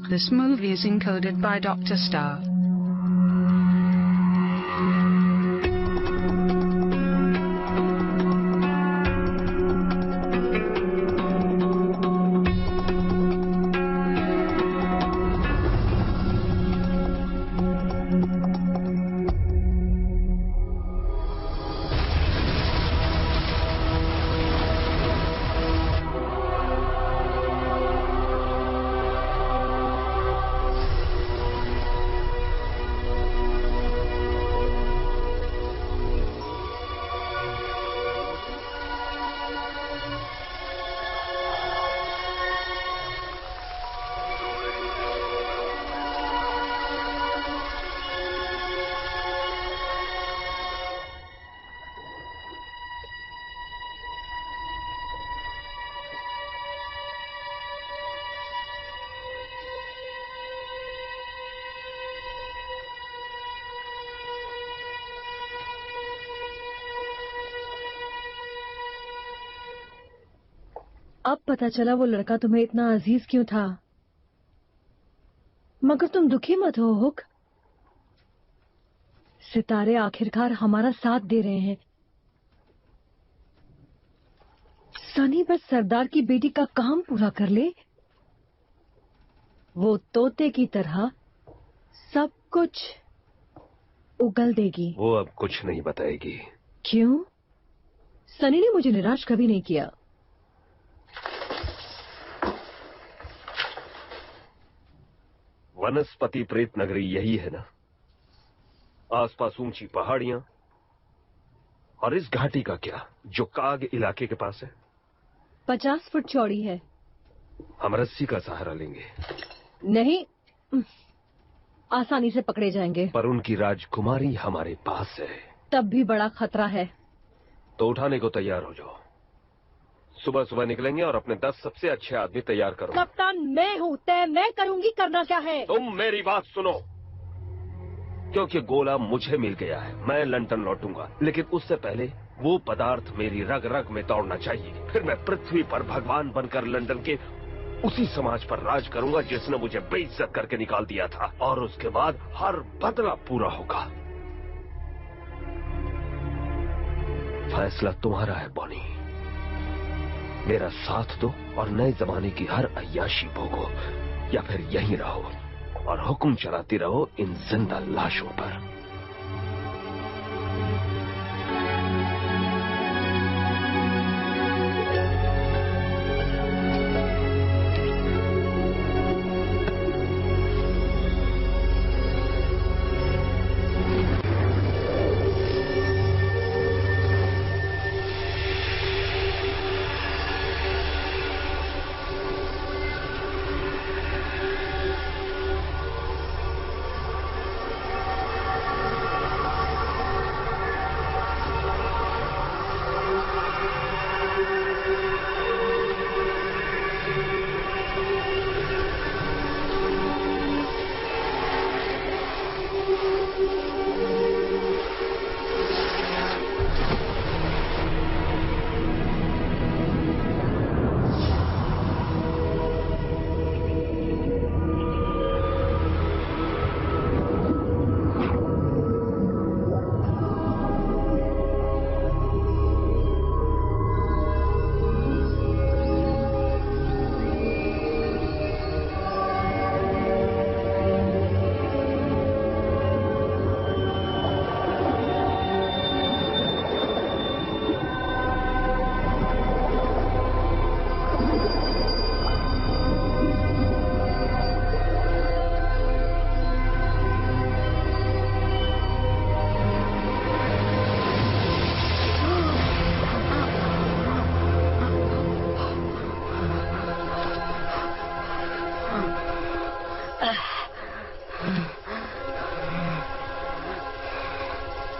This movie is encoded by Dr. Star. अब पता चला वो लड़का तुम्हें इतना अजीज क्यों था। मगर तुम दुखी मत हो हुक। सितारे आखिरकार हमारा साथ दे रहे हैं। सनी बस सरदार की बेटी का काम पूरा कर ले, वो तोते की तरह सब कुछ उगल देगी। वो अब कुछ नहीं बताएगी। क्यों? सनी ने मुझे निराश कभी नहीं किया। वनस्पति प्रेत नगरी यही है ना? आसपास ऊंची पहाड़ियां और इस घाटी का क्या जो काग इलाके के पास है? 50 फुट चौड़ी है। हम रस्सी का सहारा लेंगे। नहीं, आसानी से पकड़े जाएंगे। पर उनकी राजकुमारी हमारे पास है। तब भी बड़ा खतरा है। तो उठाने को तैयार हो जाओ। सुबह सुबह निकलेंगे और अपने 10 सबसे अच्छे आदमी तैयार करो। कप्तान मैं हूँ, तय मैं करूंगी। करना क्या है? तुम मेरी बात सुनो, क्योंकि गोला मुझे मिल गया है। मैं लंदन लौटूंगा, लेकिन उससे पहले वो पदार्थ मेरी रग रग में दौड़ना चाहिए। फिर मैं पृथ्वी पर भगवान बनकर लंदन के उसी समाज पर राज करूंगा जिसने मुझे बेइज्जत करके निकाल दिया था। और उसके बाद हर बदला पूरा होगा। फैसला तुम्हारा है बॉनी। मेरा साथ दो और नए जमाने की हर अय्याशी भोगो, या फिर यहीं रहो और हुक्म चलाती रहो इन जिंदा लाशों पर।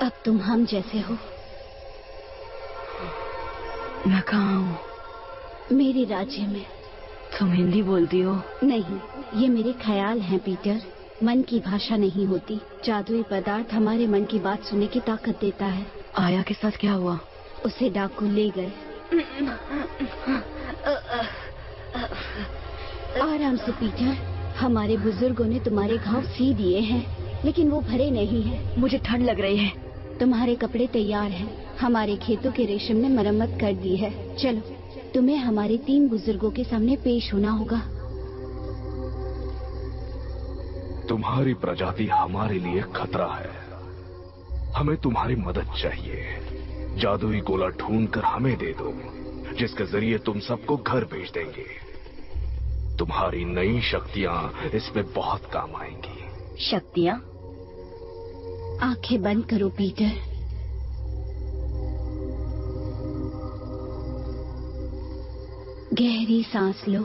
अब तुम हम जैसे हो। मैं कहाँ हूँ? मेरे राज्य में। तुम हिंदी बोलती हो? नहीं, ये मेरे ख्याल हैं पीटर। मन की भाषा नहीं होती। जादुई पदार्थ हमारे मन की बात सुनने की ताकत देता है। आया के साथ क्या हुआ? उसे डाकू ले गए। आराम से पीटर। हमारे बुजुर्गों ने तुम्हारे घाव सी दिए हैं, लेकिन वो भरे नहीं हैं। मुझे ठंड लग रही है। तुम्हारे कपड़े तैयार हैं। हमारे खेतों के रेशम ने मरम्मत कर दी है। चलो, तुम्हें हमारे 3 बुजुर्गों के सामने पेश होना होगा। तुम्हारी प्रजाति हमारे लिए खतरा है। हमें तुम्हारी मदद चाहिए। जादुई गोला ढूंढकर हमें दे दो, जिसके जरिए तुम सबको घर भेज देंगे। तुम्हारी नई शक्तियां इसमें बहुत काम आएंगी। शक्तियां? आंखें बंद करो पीटर। गहरी सांस लो,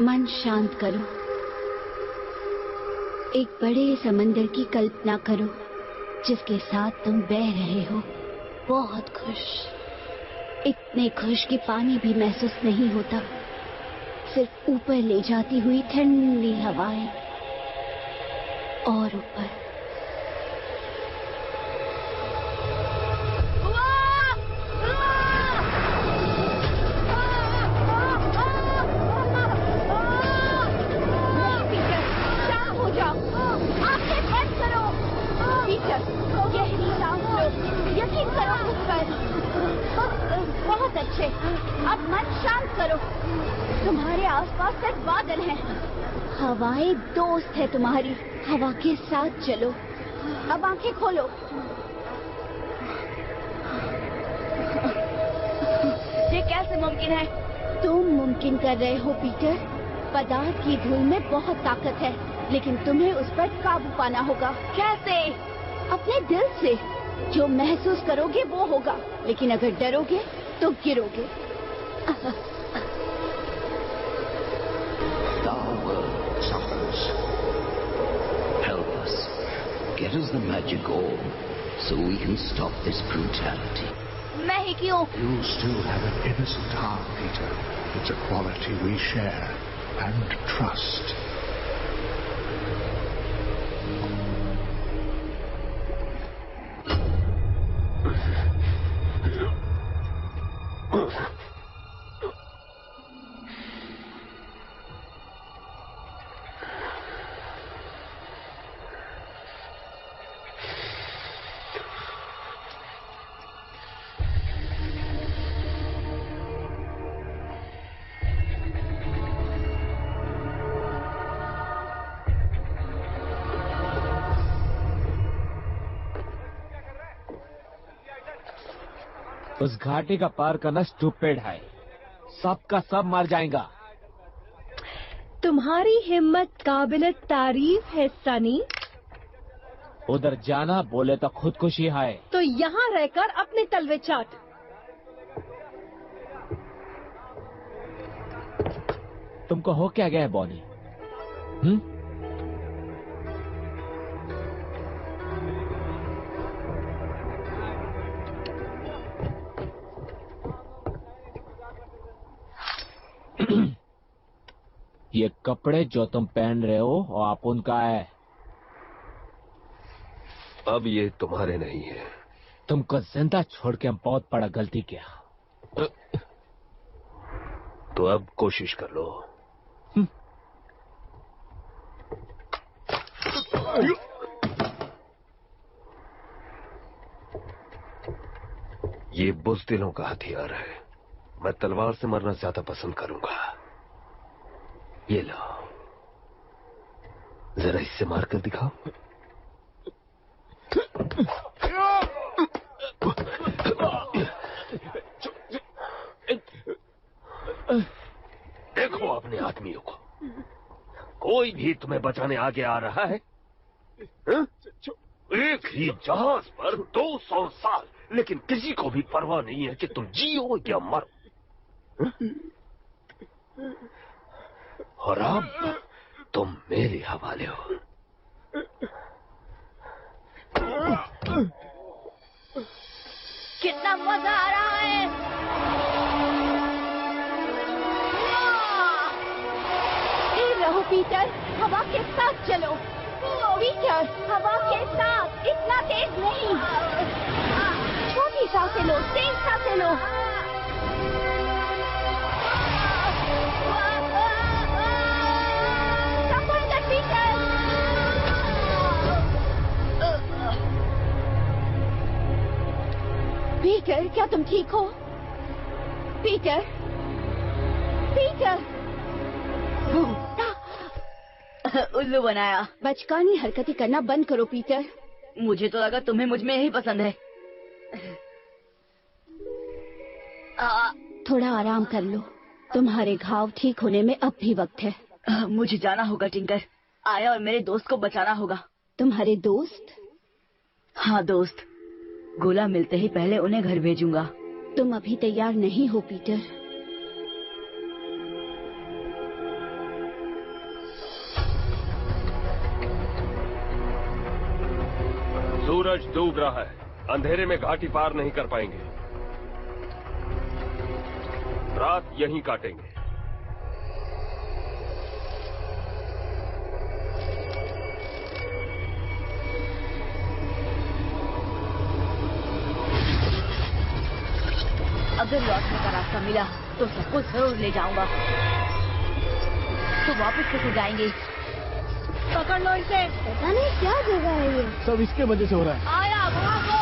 मन शांत करो। एक बड़े समंदर की कल्पना करो जिसके साथ तुम बह रहे हो, बहुत खुश, इतने खुश कि पानी भी महसूस नहीं होता, सिर्फ ऊपर ले जाती हुई ठंडी हवाएं और ऊपर। यकीन करो खुद पर। बहुत अच्छे, अब मन शांत करो। तुम्हारे आसपास सिर्फ बादल हैं। हवाएं दोस्त है तुम्हारी, हवा के साथ चलो। अब आंखें खोलो। ये कैसे मुमकिन है? तुम मुमकिन कर रहे हो पीटर। पदार्थ की धूल में बहुत ताकत है, लेकिन तुम्हें उस पर काबू पाना होगा। कैसे? अपने दिल से। जो महसूस करोगे वो होगा, लेकिन अगर डरोगे तो गिरोगे। Our world suffers. Help us. Get us the magic orb so we can stop this brutality. मैं ही क्यों? You still have an innocent heart, Peter. It's a quality we share and trust. उस घाटी का पार करना स्टूपिड है। सबका सब मर जाएगा। तुम्हारी हिम्मत काबिल तारीफ है सनी। उधर जाना बोले तो खुदकुशी है। तो यहाँ रहकर अपने तलवे चाट। तुमको हो क्या गया है बॉनी? ये कपड़े जो तुम पहन रहे हो वो आप उनका है। अब ये तुम्हारे नहीं है। तुमको जिंदा छोड़ के हम बहुत बड़ा गलती किया। तो अब कोशिश कर लो। ये बुज़दिलों का हथियार है। मैं तलवार से मरना ज्यादा पसंद करूंगा। ये लो, जरा इससे मारकर दिखाओ। देखो अपने आदमियों को। कोई भी तुम्हें बचाने आगे आ रहा है? एक ही जहाज पर 200 साल, लेकिन किसी को भी परवाह नहीं है कि तुम जियो या मरो। और अब तुम मेरे हवाले हो। कितना मजा आ रहा है। स्थिर रहो पीटर, हवा के साथ चलो। पीटर, हवा के साथ, इतना तेज नहीं। छोटी सांसें लो, तेज सांसें लो। पीटर, क्या तुम ठीक हो? Peter, Peter. उल्लू बनाया। बचकानी हरकतें करना बंद करो पीटर। मुझे तो लगा तुम्हें मुझ में यही पसंद है। थोड़ा आराम कर लो, तुम्हारे घाव ठीक होने में अब भी वक्त है। मुझे जाना होगा टिंकर। आया और मेरे दोस्त को बचाना होगा। तुम्हारे दोस्त? हाँ दोस्त। गोला मिलते ही पहले उन्हें घर भेजूंगा। तुम अभी तैयार नहीं हो पीटर। सूरज डूब रहा है, अंधेरे में घाटी पार नहीं कर पाएंगे। रात यहीं काटेंगे। अगर लौटने का रास्ता मिला तो सबको जरूर ले जाऊंगा। तो वापस कैसे जाएंगे? पकड़ लो इसे। पता नहीं क्या जगह है ये। सब इसके वजह से हो रहा है। आया भागो।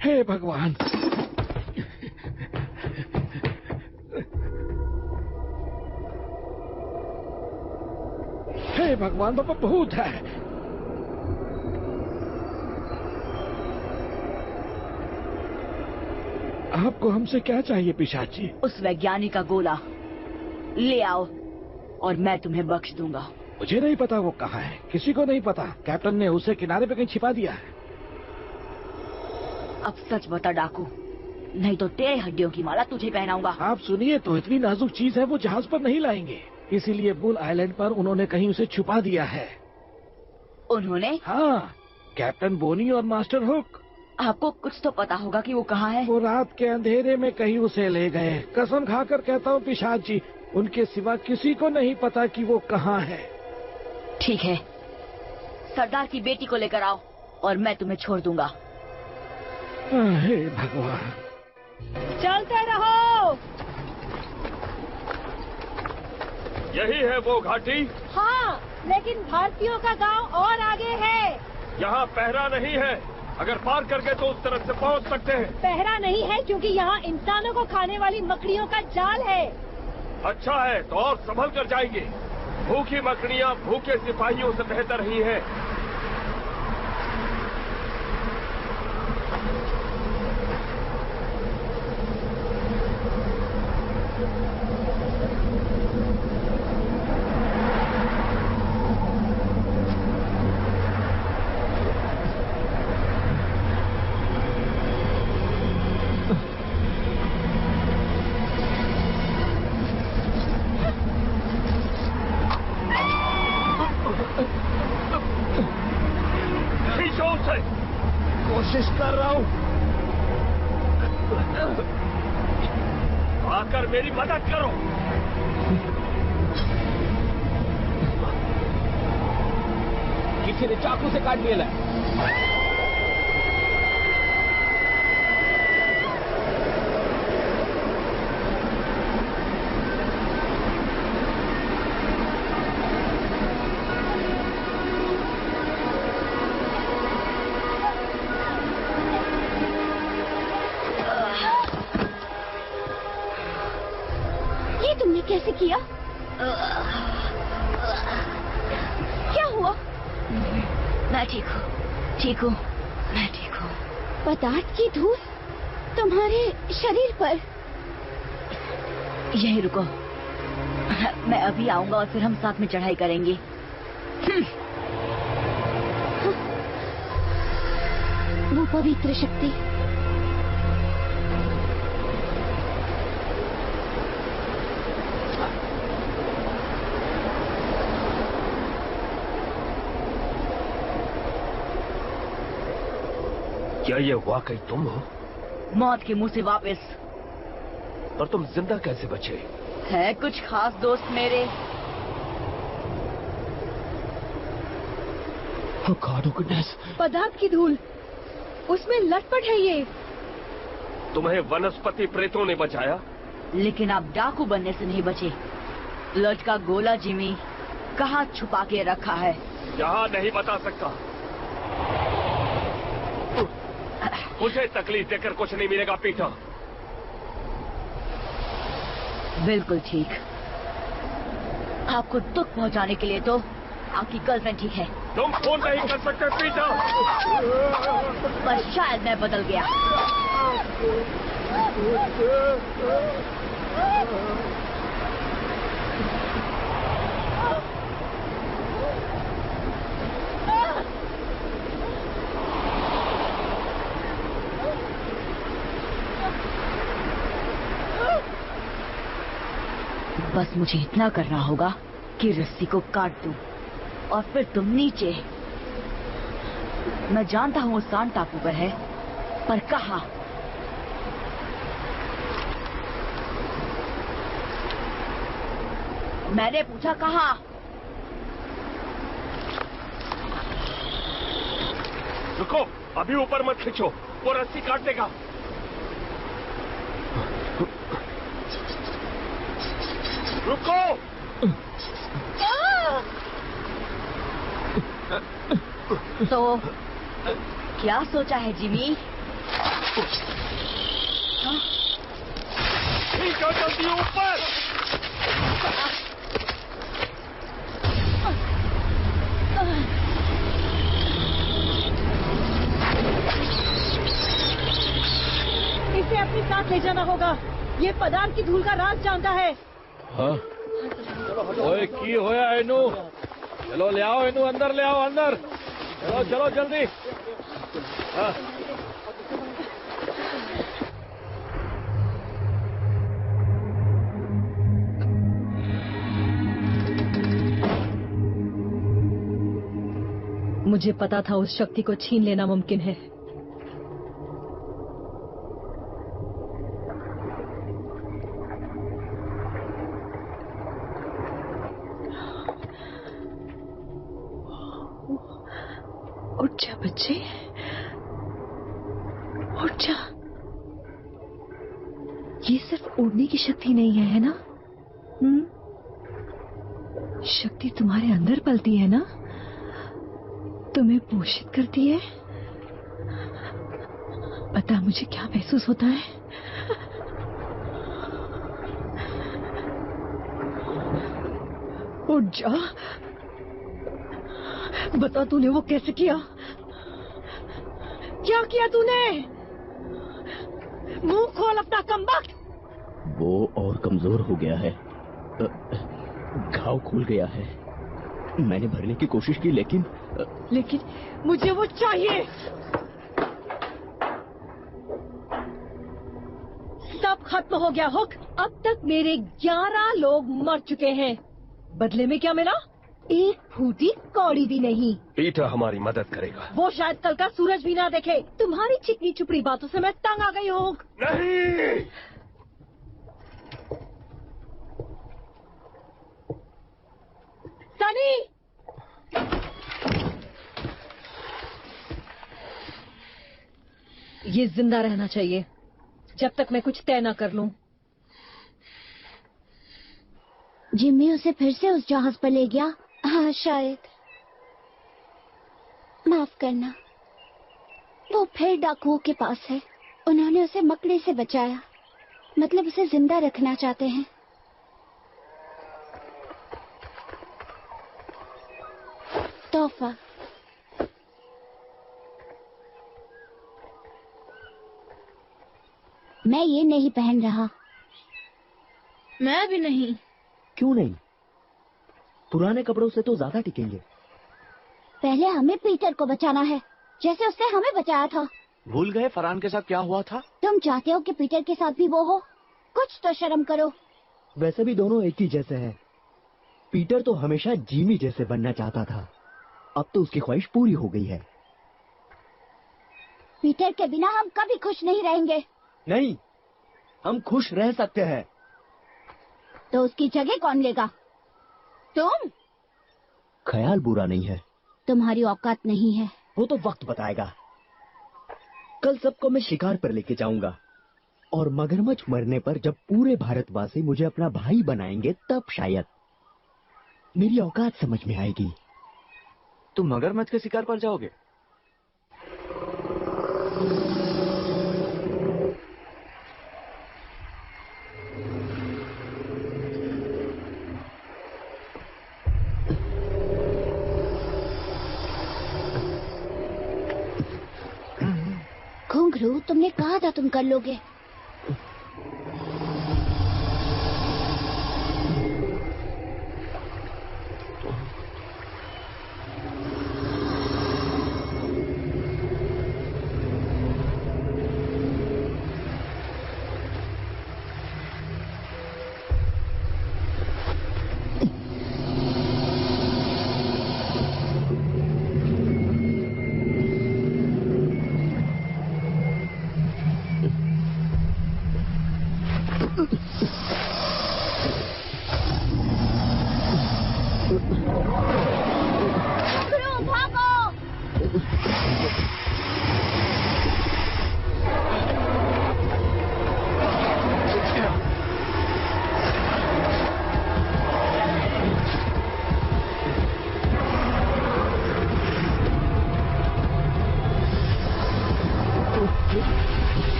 हे भगवान, हे भगवान, बाबा भूत है। आपको हमसे क्या चाहिए पिशाच जी? उस वैज्ञानिक का गोला ले आओ और मैं तुम्हें बख्श दूंगा। मुझे नहीं पता वो कहाँ है, किसी को नहीं पता। कैप्टन ने उसे किनारे पे कहीं छिपा दिया है। अब सच बता डाकू, नहीं तो तेरे हड्डियों की माला तुझे पहनाऊंगा। आप सुनिए तो, इतनी नाजुक चीज है वो जहाज पर नहीं लाएंगे, इसीलिए बुल आइलैंड पर उन्होंने कहीं उसे छुपा दिया है। उन्होंने? हाँ, कैप्टन बोनी और मास्टर हुक। आपको कुछ तो पता होगा कि वो कहाँ है। वो रात के अंधेरे में कहीं उसे ले गए। कसम खाकर कहता हूँ पिशाच जी, उनके सिवा किसी को नहीं पता कि वो कहाँ है। ठीक है, सरदार की बेटी को लेकर आओ और मैं तुम्हें छोड़ दूंगा। हे भगवान। चलते रहो। यही है वो घाटी? हाँ, लेकिन भारतीयों का गांव और आगे है। यहाँ पहरा नहीं है, अगर पार कर गए तो उस तरफ से पहुँच सकते हैं। पहरा नहीं है क्योंकि यहाँ इंसानों को खाने वाली मकड़ियों का जाल है। अच्छा है तो और संभल कर जाएंगे। भूखी मकड़ियाँ भूखे सिपाहियों से बेहतर ही हैं। कोशिश कर रहा हूँ। आकर मेरी मदद करो। किसी ने चाकू से काट लिया है। कैसे किया? क्या हुआ? मैं ठीक हूँ, ठीक हूँ, मैं ठीक हूँ। पदार्थ की धूल तुम्हारे शरीर पर? यहीं रुको, मैं अभी आऊंगा और फिर हम साथ में चढ़ाई करेंगे। वो पवित्र शक्ति। क्या ये वाकई तुम हो? मौत के मुंह से वापस। पर तुम जिंदा कैसे बचे? है कुछ खास दोस्त मेरे। Oh God, oh goodness. पदार्थ की धूल, उसमें लटपट है ये। तुम्हें वनस्पति प्रेतों ने बचाया, लेकिन आप डाकू बनने से नहीं बचे। लटका गोला जिमी कहाँ छुपा के रखा है? यहाँ नहीं बता सकता। मुझे तकलीफ देकर कुछ नहीं मिलेगा पीटर। बिल्कुल ठीक। आपको दुख पहुंचाने के लिए तो आपकी गर्लफ्रेंड ठीक है। तुम फोन नहीं कर सकते पीटर। पर शायद मैं बदल गया। बस मुझे इतना करना होगा कि रस्सी को काट दूं और फिर तुम नीचे। मैं जानता हूँ वो सांड टापू पर है, पर कहाँ? मैंने पूछा कहाँ? रुको, अभी ऊपर मत खींचो, वो रस्सी काट देगा। रुको! तो क्या सोचा है जिमी? खींचो जल्दी ऊपर! इसे अपने साथ ले जाना होगा। ये पदार्थ की धूल का राज जानता है। हाँ? ओए की होया इनू? चलो ले आओ इनू, अंदर ले आओ, अंदर। चलो चलो जल्दी। हाँ। मुझे पता था उस शक्ति को छीन लेना मुमकिन है। उठ जा बच्चे, उठ जा। ये सिर्फ उड़ने की शक्ति नहीं है ना? शक्ति तुम्हारे अंदर पलती है ना, तुम्हें पोषित करती है। पता मुझे क्या महसूस होता है? उठ जा, बता तूने वो कैसे किया? क्या किया तूने? मुंह खोल अपना कमबख्त। वो और कमजोर हो गया है, घाव खुल गया है। मैंने भरने की कोशिश की लेकिन मुझे वो चाहिए। सब खत्म हो गया हुक। अब तक मेरे 11 लोग मर चुके हैं। बदले में क्या मिला? एक फूटी कौड़ी भी नहीं। पीटर हमारी मदद करेगा। वो शायद कल का सूरज भी ना देखे। तुम्हारी चिकनी चुपड़ी बातों से मैं तंग आ गई हूँ। नहीं, सनी, ये जिंदा रहना चाहिए जब तक मैं कुछ तय न कर लूं। जिम्मी उसे फिर से उस जहाज पर ले गया। हाँ शायद। माफ करना, वो फिर डाकुओं के पास है। उन्होंने उसे मकड़ी से बचाया, मतलब उसे जिंदा रखना चाहते हैं। तोहफा। मैं ये नहीं पहन रहा। मैं भी नहीं। क्यों नहीं? पुराने कपड़ों से तो ज्यादा टिकेंगे। पहले हमें पीटर को बचाना है, जैसे उसने हमें बचाया था। भूल गए फरहान के साथ क्या हुआ था? तुम चाहते हो कि पीटर के साथ भी वो हो? कुछ तो शर्म करो। वैसे भी दोनों एक ही जैसे हैं। पीटर तो हमेशा जिमी जैसे बनना चाहता था, अब तो उसकी ख्वाहिश पूरी हो गई है। पीटर के बिना हम कभी खुश नहीं रहेंगे। नहीं, हम खुश रह सकते हैं। तो उसकी जगह कौन लेगा? तुम? ख्याल बुरा नहीं है। तुम्हारी औकात नहीं है। वो तो वक्त बताएगा। कल सबको मैं शिकार पर लेके जाऊंगा और मगरमच्छ मरने पर जब पूरे भारतवासी मुझे अपना भाई बनाएंगे तब शायद मेरी औकात समझ में आएगी। तुम मगरमच्छ के शिकार पर जाओगे? घुंघरू, तुमने कहा था तुम कर लोगे।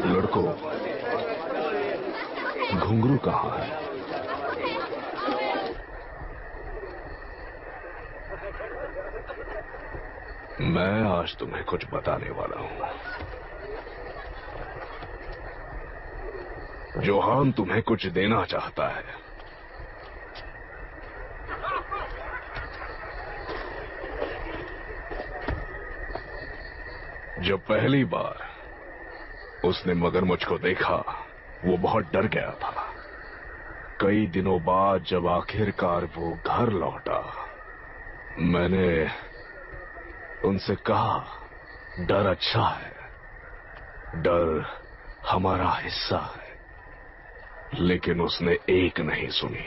लड़कों, घुंघरू कहाँ है? मैं आज तुम्हें कुछ बताने वाला हूं। जोहान तुम्हें कुछ देना चाहता है। जब पहली बार उसने मगरमच्छ को देखा, वो बहुत डर गया था। कई दिनों बाद जब आखिरकार वो घर लौटा, मैंने उनसे कहा, डर अच्छा है, डर हमारा हिस्सा है। लेकिन उसने एक नहीं सुनी।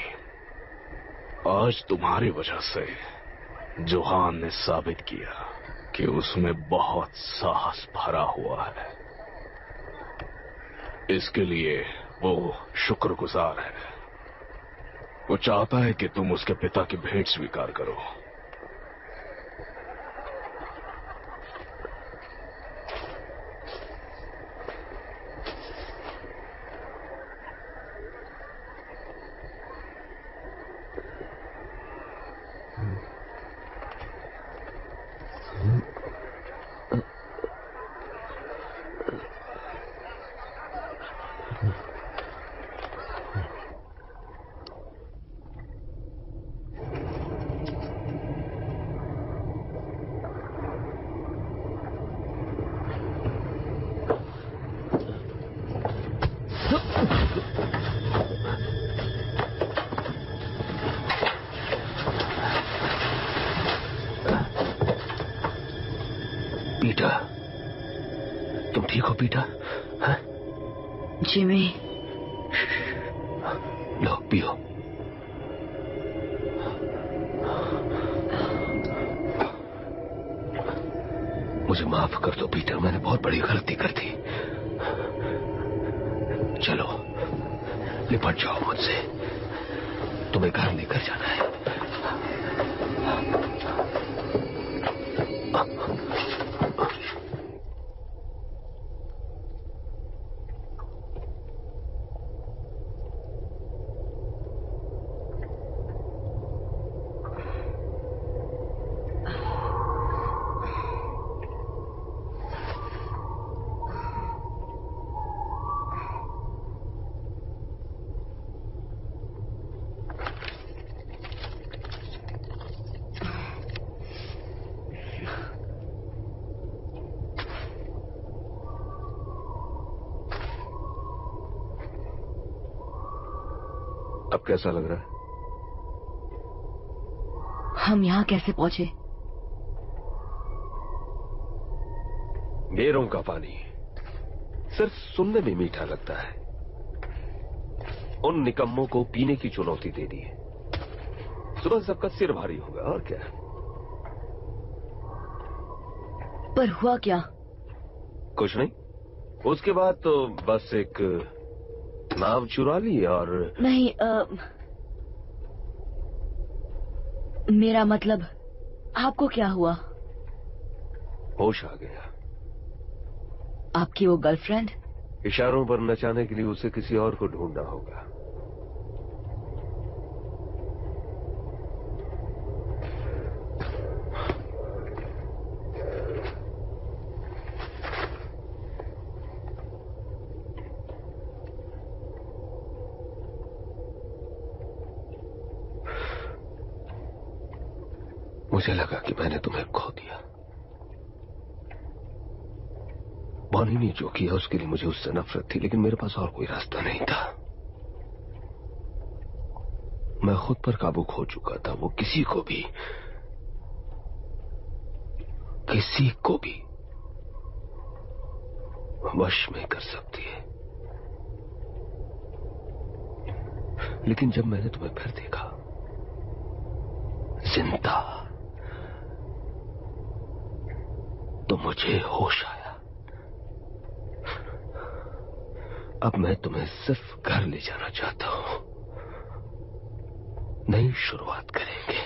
आज तुम्हारी वजह से जोहान ने साबित किया कि उसमें बहुत साहस भरा हुआ है। इसके लिए वो शुक्रगुजार है। वो चाहता है कि तुम उसके पिता की भेंट स्वीकार करो। पीटर, तुम ठीक हो पीटर? हाँ? जिमी, लो पियो। मुझे माफ कर दो पीटर, मैंने बहुत बड़ी गलती कर दी। चलो लिपट जाओ मुझसे, तुम्हें घर लेकर जाना है। अब कैसा लग रहा है? हम यहाँ कैसे पहुंचे? बेरों का पानी सिर्फ सुनने में मीठा लगता है। उन निकम्मों को पीने की चुनौती दे दी। सुबह सबका सिर भारी होगा और क्या। पर हुआ क्या? कुछ नहीं, उसके बाद तो बस एक नाव चुरा ली और नहीं, मेरा मतलब आपको क्या हुआ? होश आ गया। आपकी वो गर्लफ्रेंड? इशारों पर नचाने के लिए उसे किसी और को ढूंढना होगा। मुझे लगा कि मैंने तुम्हें खो दिया। बॉनी ने जो किया उसके लिए मुझे उससे नफरत थी, लेकिन मेरे पास और कोई रास्ता नहीं था। मैं खुद पर काबू खो चुका था। वो किसी को भी वश में कर सकती है। लेकिन जब मैंने तुम्हें फिर देखा जिंदा, तो मुझे होश आया। अब मैं तुम्हें सिर्फ घर ले जाना चाहता हूं। नई शुरुआत करेंगे।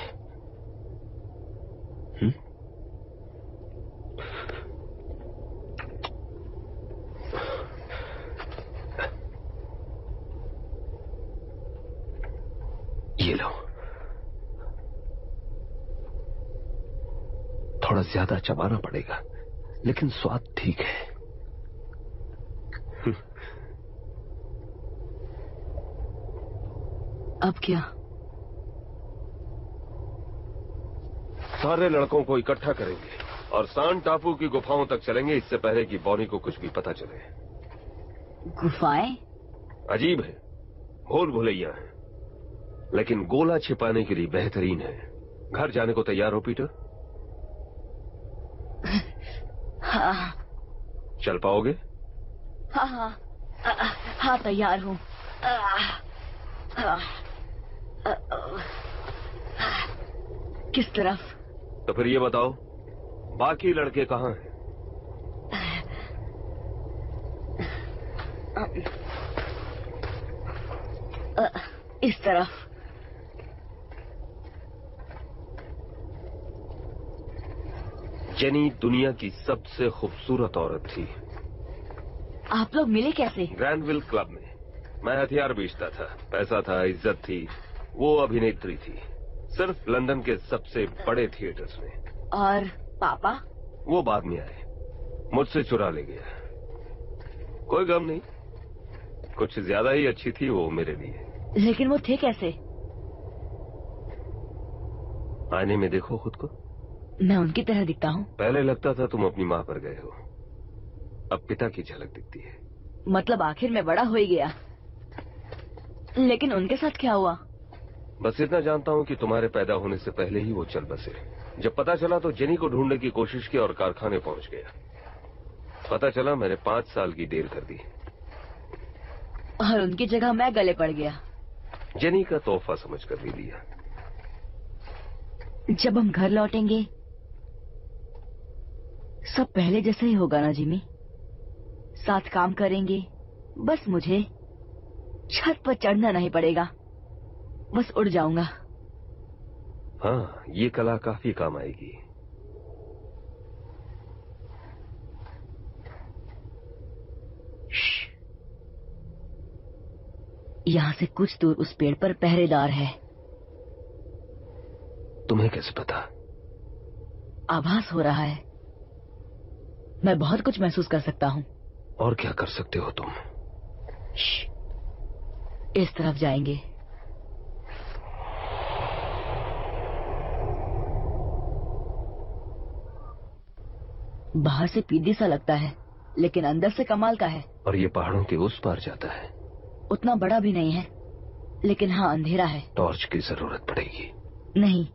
ये लो, थोड़ा ज्यादा चबाना पड़ेगा, लेकिन स्वाद ठीक है। अब क्या? सारे लड़कों को इकट्ठा करेंगे और सान टापू की गुफाओं तक चलेंगे, इससे पहले कि बॉनी को कुछ भी पता चले। गुफाएं? अजीब है, भूल भुलैया है, लेकिन गोला छिपाने के लिए बेहतरीन है। घर जाने को तैयार हो पीटर? हाँ। चल पाओगे? हाँ, तैयार हूँ। किस तरफ? तो फिर ये बताओ, बाकी लड़के कहाँ हैं? इस तरफ। जेनी दुनिया की सबसे खूबसूरत औरत थी। आप लोग मिले कैसे? ग्रैंडविल क्लब में। मैं हथियार बेचता था, पैसा था, इज्जत थी। वो अभिनेत्री थी, सिर्फ लंदन के सबसे बड़े थिएटर्स में। और पापा? वो बाद में आए, मुझसे चुरा ले गया। कोई गम नहीं, कुछ ज्यादा ही अच्छी थी वो मेरे लिए। लेकिन वो थे कैसे? आईने में देखो खुद को। मैं उनकी तरह दिखता हूँ? पहले लगता था तुम अपनी माँ पर गए हो, अब पिता की झलक दिखती है। मतलब आखिर में बड़ा हो ही गया। लेकिन उनके साथ क्या हुआ? बस इतना जानता हूँ कि तुम्हारे पैदा होने से पहले ही वो चल बसे। जब पता चला तो जेनी को ढूंढने की कोशिश की और कारखाने पहुंच गया। पता चला मैंने 5 साल की देर कर दी और उनकी जगह मैं गले पड़ गया। जेनी का तोहफा समझकर ले लिया। जब हम घर लौटेंगे सब पहले जैसा ही होगा ना जिमी? साथ काम करेंगे, बस मुझे छत पर चढ़ना नहीं पड़ेगा, बस उड़ जाऊंगा। हाँ, ये कला काफी काम आएगी। यहाँ से कुछ दूर उस पेड़ पर पहरेदार है। तुम्हें कैसे पता? आभास हो रहा है। मैं बहुत कुछ महसूस कर सकता हूँ। और क्या कर सकते हो तुम? इस तरफ जाएंगे। बाहर से पीदी सा लगता है, लेकिन अंदर से कमाल का है। और ये पहाड़ों के उस पार जाता है। उतना बड़ा भी नहीं है, लेकिन हाँ अंधेरा है। टॉर्च की जरूरत पड़ेगी। नहीं,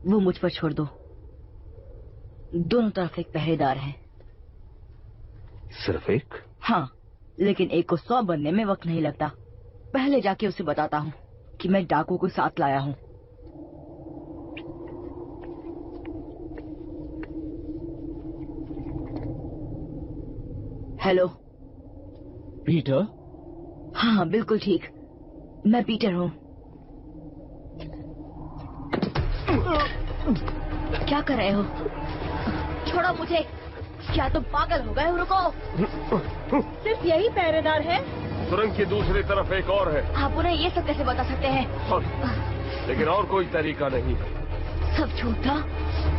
वो मुझ पर छोड़ दो। दोनों तरफ एक पहरेदार है। सिर्फ एक? हाँ, लेकिन एक को 100 बनने में वक्त नहीं लगता। पहले जाके उसे बताता हूँ कि मैं डाकू को साथ लाया हूँ। Hello Peter? हाँ बिल्कुल ठीक, मैं पीटर हूँ। क्या कर रहे हो? छोड़ो मुझे। क्या तुम पागल हो गए हो? रुको। सिर्फ यही पहरेदार है? सुरंग की दूसरी तरफ एक और है। आप उन्हें ये सब कैसे बता सकते हैं? लेकिन और कोई तरीका नहीं। सब झूठ था।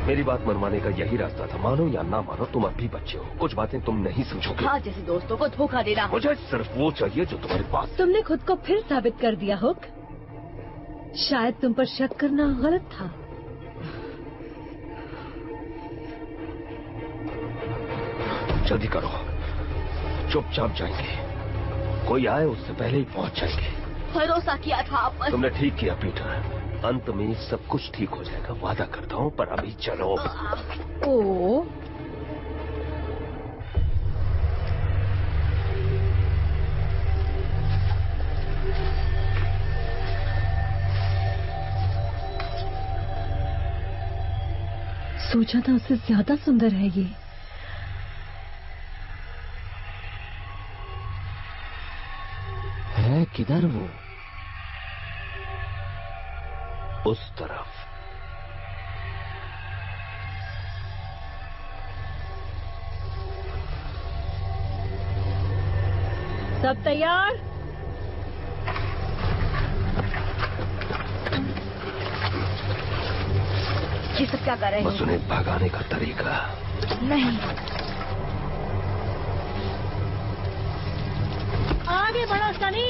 मेरी बात मनवाने का यही रास्ता था। मानो या ना मानो, तुम अभी बच्चे हो। कुछ बातें तुम नहीं समझोगे। हाँ, जैसे दोस्तों को धोखा देना। मुझे सिर्फ वो चाहिए जो तुम्हारे पास। तुमने खुद को फिर साबित कर दिया हुक। शायद तुम पर शक करना गलत था। जल्दी करो, चुपचाप जाएंगे। कोई आए उससे पहले ही पहुंच जाएंगे। भरोसा किया था आप पर। तुमने ठीक किया पीटर। अंत में सब कुछ ठीक हो जाएगा, वादा करता हूँ। पर अभी चलो। ओ सोचा था उससे ज्यादा सुंदर है ये। है किधर वो? उस तरफ। सब तैयार? ये सब क्या कर रहे हो? बस उन्हें भगाने का तरीका। नहीं, आगे बढ़ो सनी।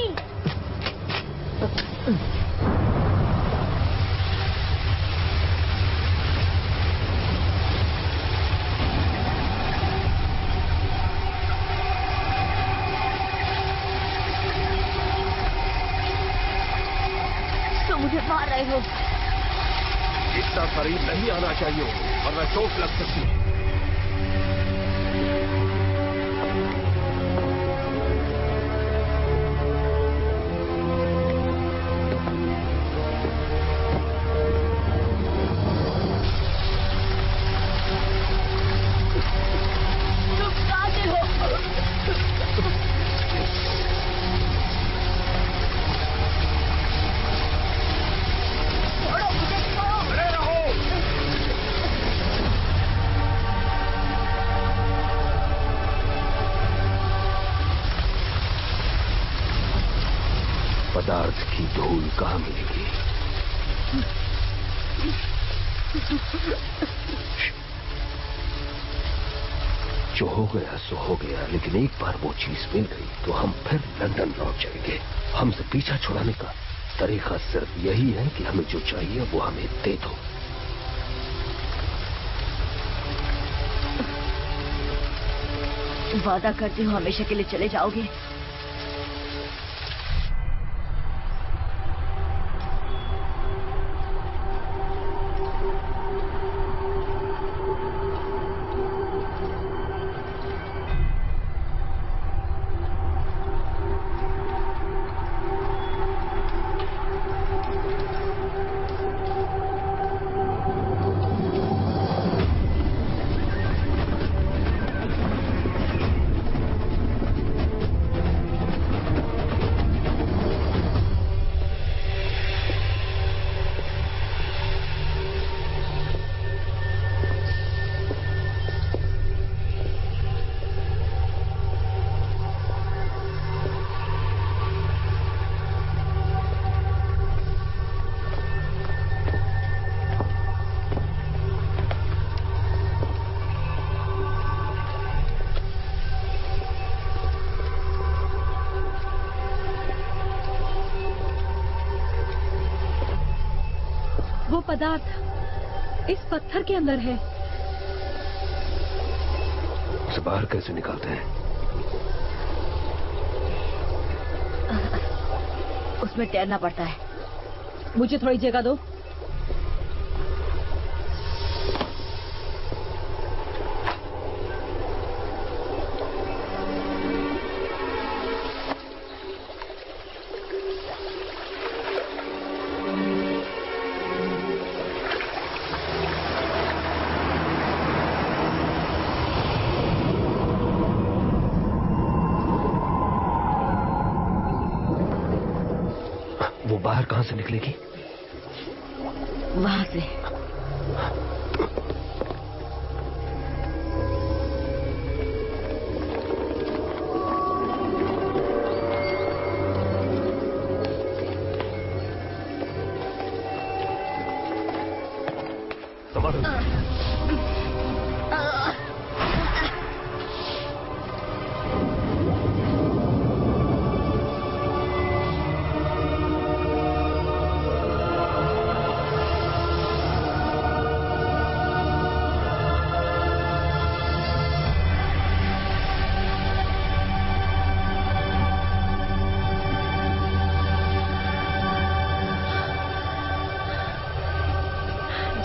तुम मुझे मार रहे हो। इतना करीब नहीं आना चाहिए, वरना चोट लग सकती है। पदार्थ की धूल कहाँ मिलेगी? जो हो गया सो हो गया, लेकिन एक बार वो चीज मिल गई तो हम फिर लंदन लौट जाएंगे। हमसे पीछा छुड़ाने का तरीका सिर्फ यही है कि हमें जो चाहिए वो हमें दे दो। वादा करते हो हमेशा के लिए चले जाओगे? पदार्थ इस पत्थर के अंदर है। उसे बाहर कैसे निकालते हैं? उसमें तैरना पड़ता है। मुझे थोड़ी जगह दो। वो बाहर कहां से निकलेगी? वहां से।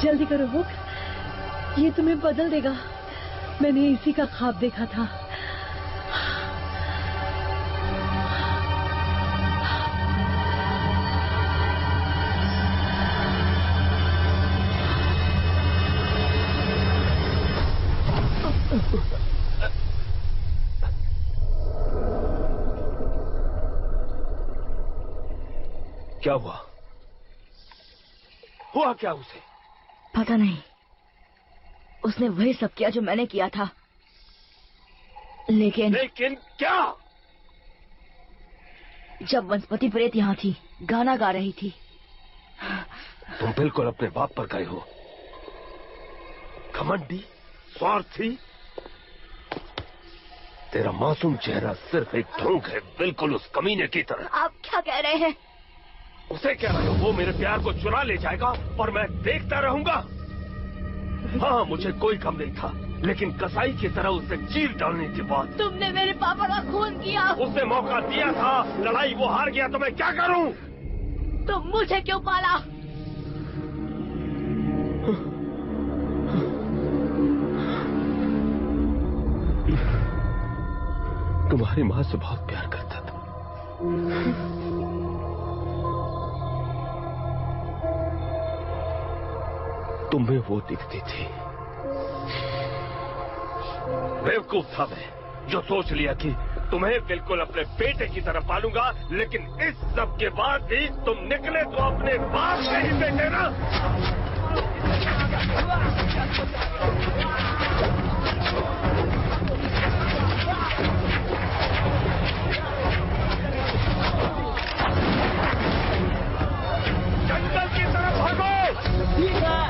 जल्दी करो हुक, ये तुम्हें बदल देगा। मैंने इसी का ख्वाब देखा था। क्या हुआ? हुआ क्या उसे? पता नहीं। उसने वही सब किया जो मैंने किया था। लेकिन क्या? जब वनस्पति प्रेत यहाँ थी, गाना गा रही थी। तुम बिल्कुल अपने बाप पर गए हो। घमंडी, स्वार्थी। तेरा मासूम चेहरा सिर्फ एक ढोंग है, बिल्कुल उस कमीने की तरह। आप क्या कह रहे हैं? उसे कह रहे हो वो मेरे प्यार को चुरा ले जाएगा और मैं देखता रहूंगा? हाँ, मुझे कोई गम नहीं था, लेकिन कसाई की तरह उसे चीर डालनी थी बात। तुमने मेरे पापा का खून किया। उसने मौका दिया था, लड़ाई वो हार गया, तो मैं क्या करूं? तुम मुझे क्यों पाला? तुम्हारी माँ से बहुत प्यार करता था। तुम्हें वो दिखती थी। बेवकूफ था मैं, जो सोच लिया कि तुम्हें बिल्कुल अपने बेटे की तरह पालूंगा, लेकिन इस सब के बाद भी तुम निकले तो अपने बाप के ही बेटे ना। जंगल की तरफ भागो। ठीक है।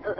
चार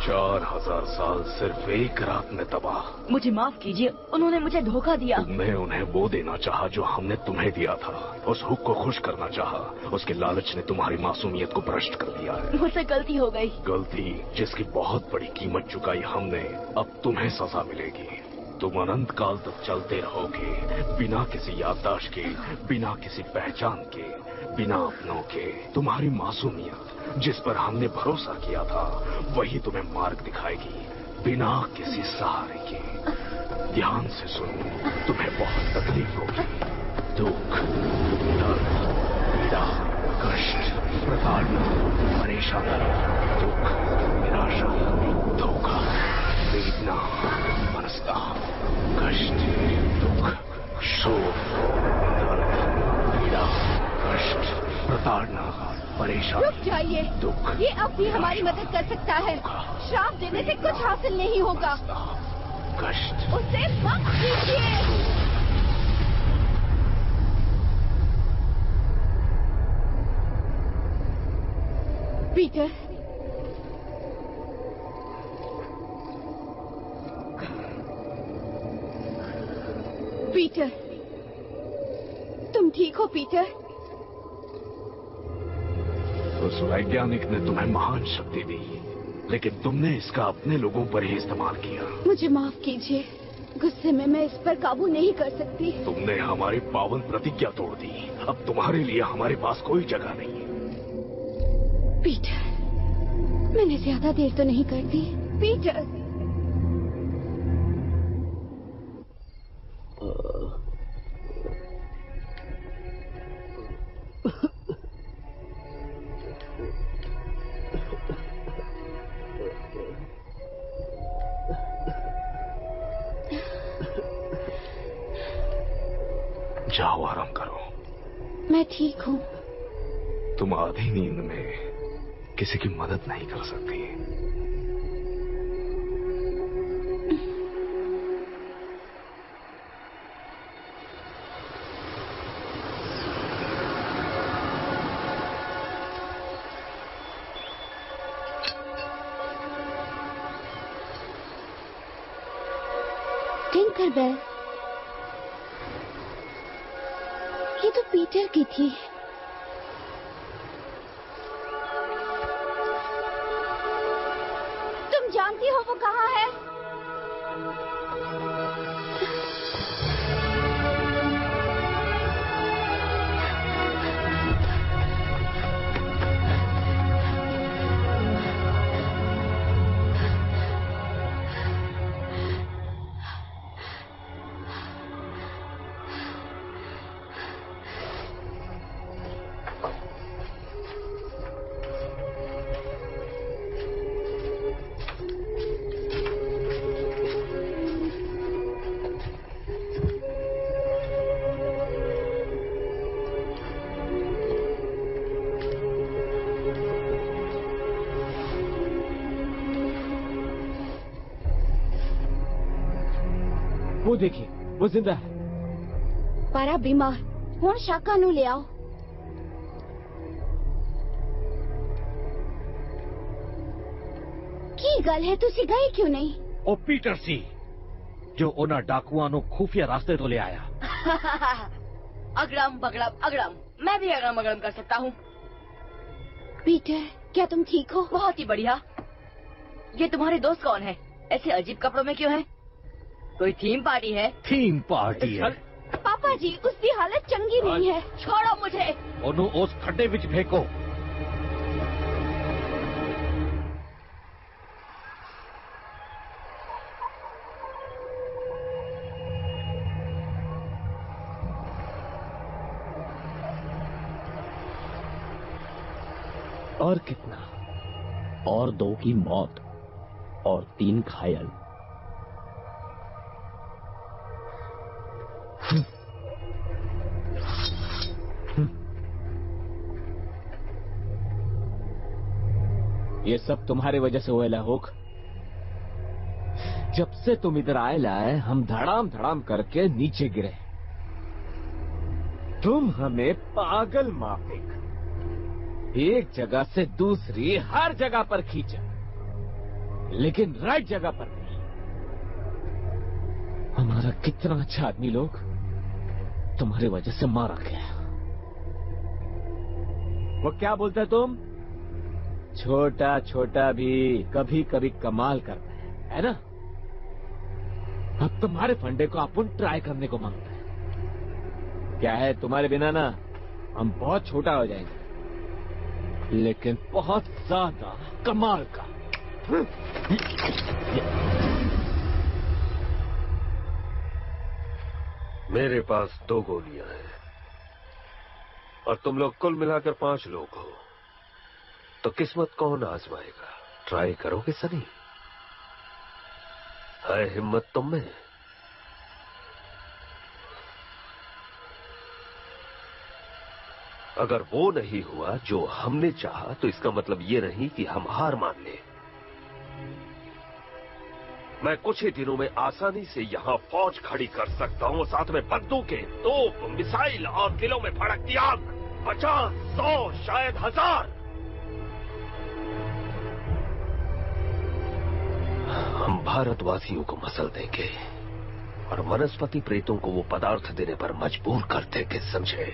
4000 साल सिर्फ एक रात में तबाह। मुझे माफ कीजिए, उन्होंने मुझे धोखा दिया। तुमने उन्हें वो देना चाहा जो हमने तुम्हें दिया था। उस हुक को खुश करना चाहा। उसके लालच ने तुम्हारी मासूमियत को भ्रष्ट कर दिया है। मुझसे गलती हो गई। गलती जिसकी बहुत बड़ी कीमत चुकाई हमने, अब तुम्हें सजा मिलेगी। तुम अनंत काल तक चलते रहोगे, बिना किसी याददाश्त के, बिना किसी पहचान के, बिना अपनों के। तुम्हारी मासूमियत जिस पर हमने भरोसा किया था, वही तुम्हें मार्ग दिखाएगी, बिना किसी सहारे के। ध्यान से सुनो, तुम्हें बहुत तकलीफ होगी। दुख, दर्द, पीड़ा, कष्ट, प्रताड़ना, परेशानी, दुख, निराशा, धोखा, वेदना, मनस्ताप, कष्ट, दुख, शोक, दर्द, पीड़ा, कष्ट, प्रताड़ना, परेशानी, रुक जाइए। दुख। ये अब भी हमारी मदद कर सकता है। श्राप देने से कुछ हासिल नहीं होगा। कष्ट, उसे मत कीजिए। पीटर, पीटर, तुम ठीक हो पीटर? उस वैज्ञानिक ने तुम्हें महान शक्ति दी, लेकिन तुमने इसका अपने लोगों पर ही इस्तेमाल किया। मुझे माफ कीजिए, गुस्से में मैं इस पर काबू नहीं कर सकती। तुमने हमारी पावन प्रतिज्ञा तोड़ दी। अब तुम्हारे लिए हमारे पास कोई जगह नहीं है। पीटर, मैंने ज्यादा देर तो नहीं कर दी। पीटर, जाओ आराम करो। मैं ठीक हूँ। तुम आधी नींद में किसी की मदद नहीं कर सकती। टिंकरबेल, ये तो पीटर की थी। तुम जानती हो वो कहाँ है? वो देखिए, वो जिंदा है। पारा बीमार, हुण शाका नू ले आओ। की गल है, तुसी गए क्यों नहीं? ओ पीटर सी, जो उन्हें डाकुआ नु खुफिया रास्ते तो ले आया। अगड़म बगड़म अगड़म, मैं भी अगड़म बगड़म कर सकता हूँ। पीटर, क्या तुम ठीक हो? बहुत ही बढ़िया। ये तुम्हारे दोस्त कौन है? ऐसे अजीब कपड़ों में क्यों हैं? कोई थीम पार्टी है? थीम पार्टी है। पापा जी, उसकी हालत चंगी नहीं है। छोड़ो मुझे। ओनू उस खड्डे विच फेंको। और कितना? और 2 की मौत और 3 घायल। ये सब तुम्हारे वजह से हुआ होक। जब से तुम इधर आए हम धड़ाम धड़ाम करके नीचे गिरे। तुम हमें पागल माफिक एक जगह से दूसरी हर जगह पर खींचा, लेकिन राइट जगह पर नहीं। हमारा कितना अच्छा आदमी लोग तुम्हारी वजह से मारा गया। वो क्या बोलते है तुम? छोटा छोटा भी कभी कभी कमाल करता है ना? अब तुम्हारे फंडे को अपन ट्राई करने को मांगता है। क्या है, तुम्हारे बिना ना हम बहुत छोटा हो जाएंगे, लेकिन बहुत ज्यादा कमाल का। मेरे पास 2 गोलियां हैं और तुम लोग कुल मिलाकर 5 लोग हो, तो किस्मत कौन आजमाएगा? ट्राई करोगे सनी? है हिम्मत तुम में? अगर वो नहीं हुआ जो हमने चाहा, तो इसका मतलब ये नहीं कि हम हार मान लें। मैं कुछ ही दिनों में आसानी से यहां फौज खड़ी कर सकता हूं, साथ में बंदूकें, तोप, मिसाइल और दिलों में भड़कती आग। 50, 100, शायद 1000। हम भारतवासियों को मसल देंगे और वनस्पति प्रेतों को वो पदार्थ देने पर मजबूर कर देंगे, समझे?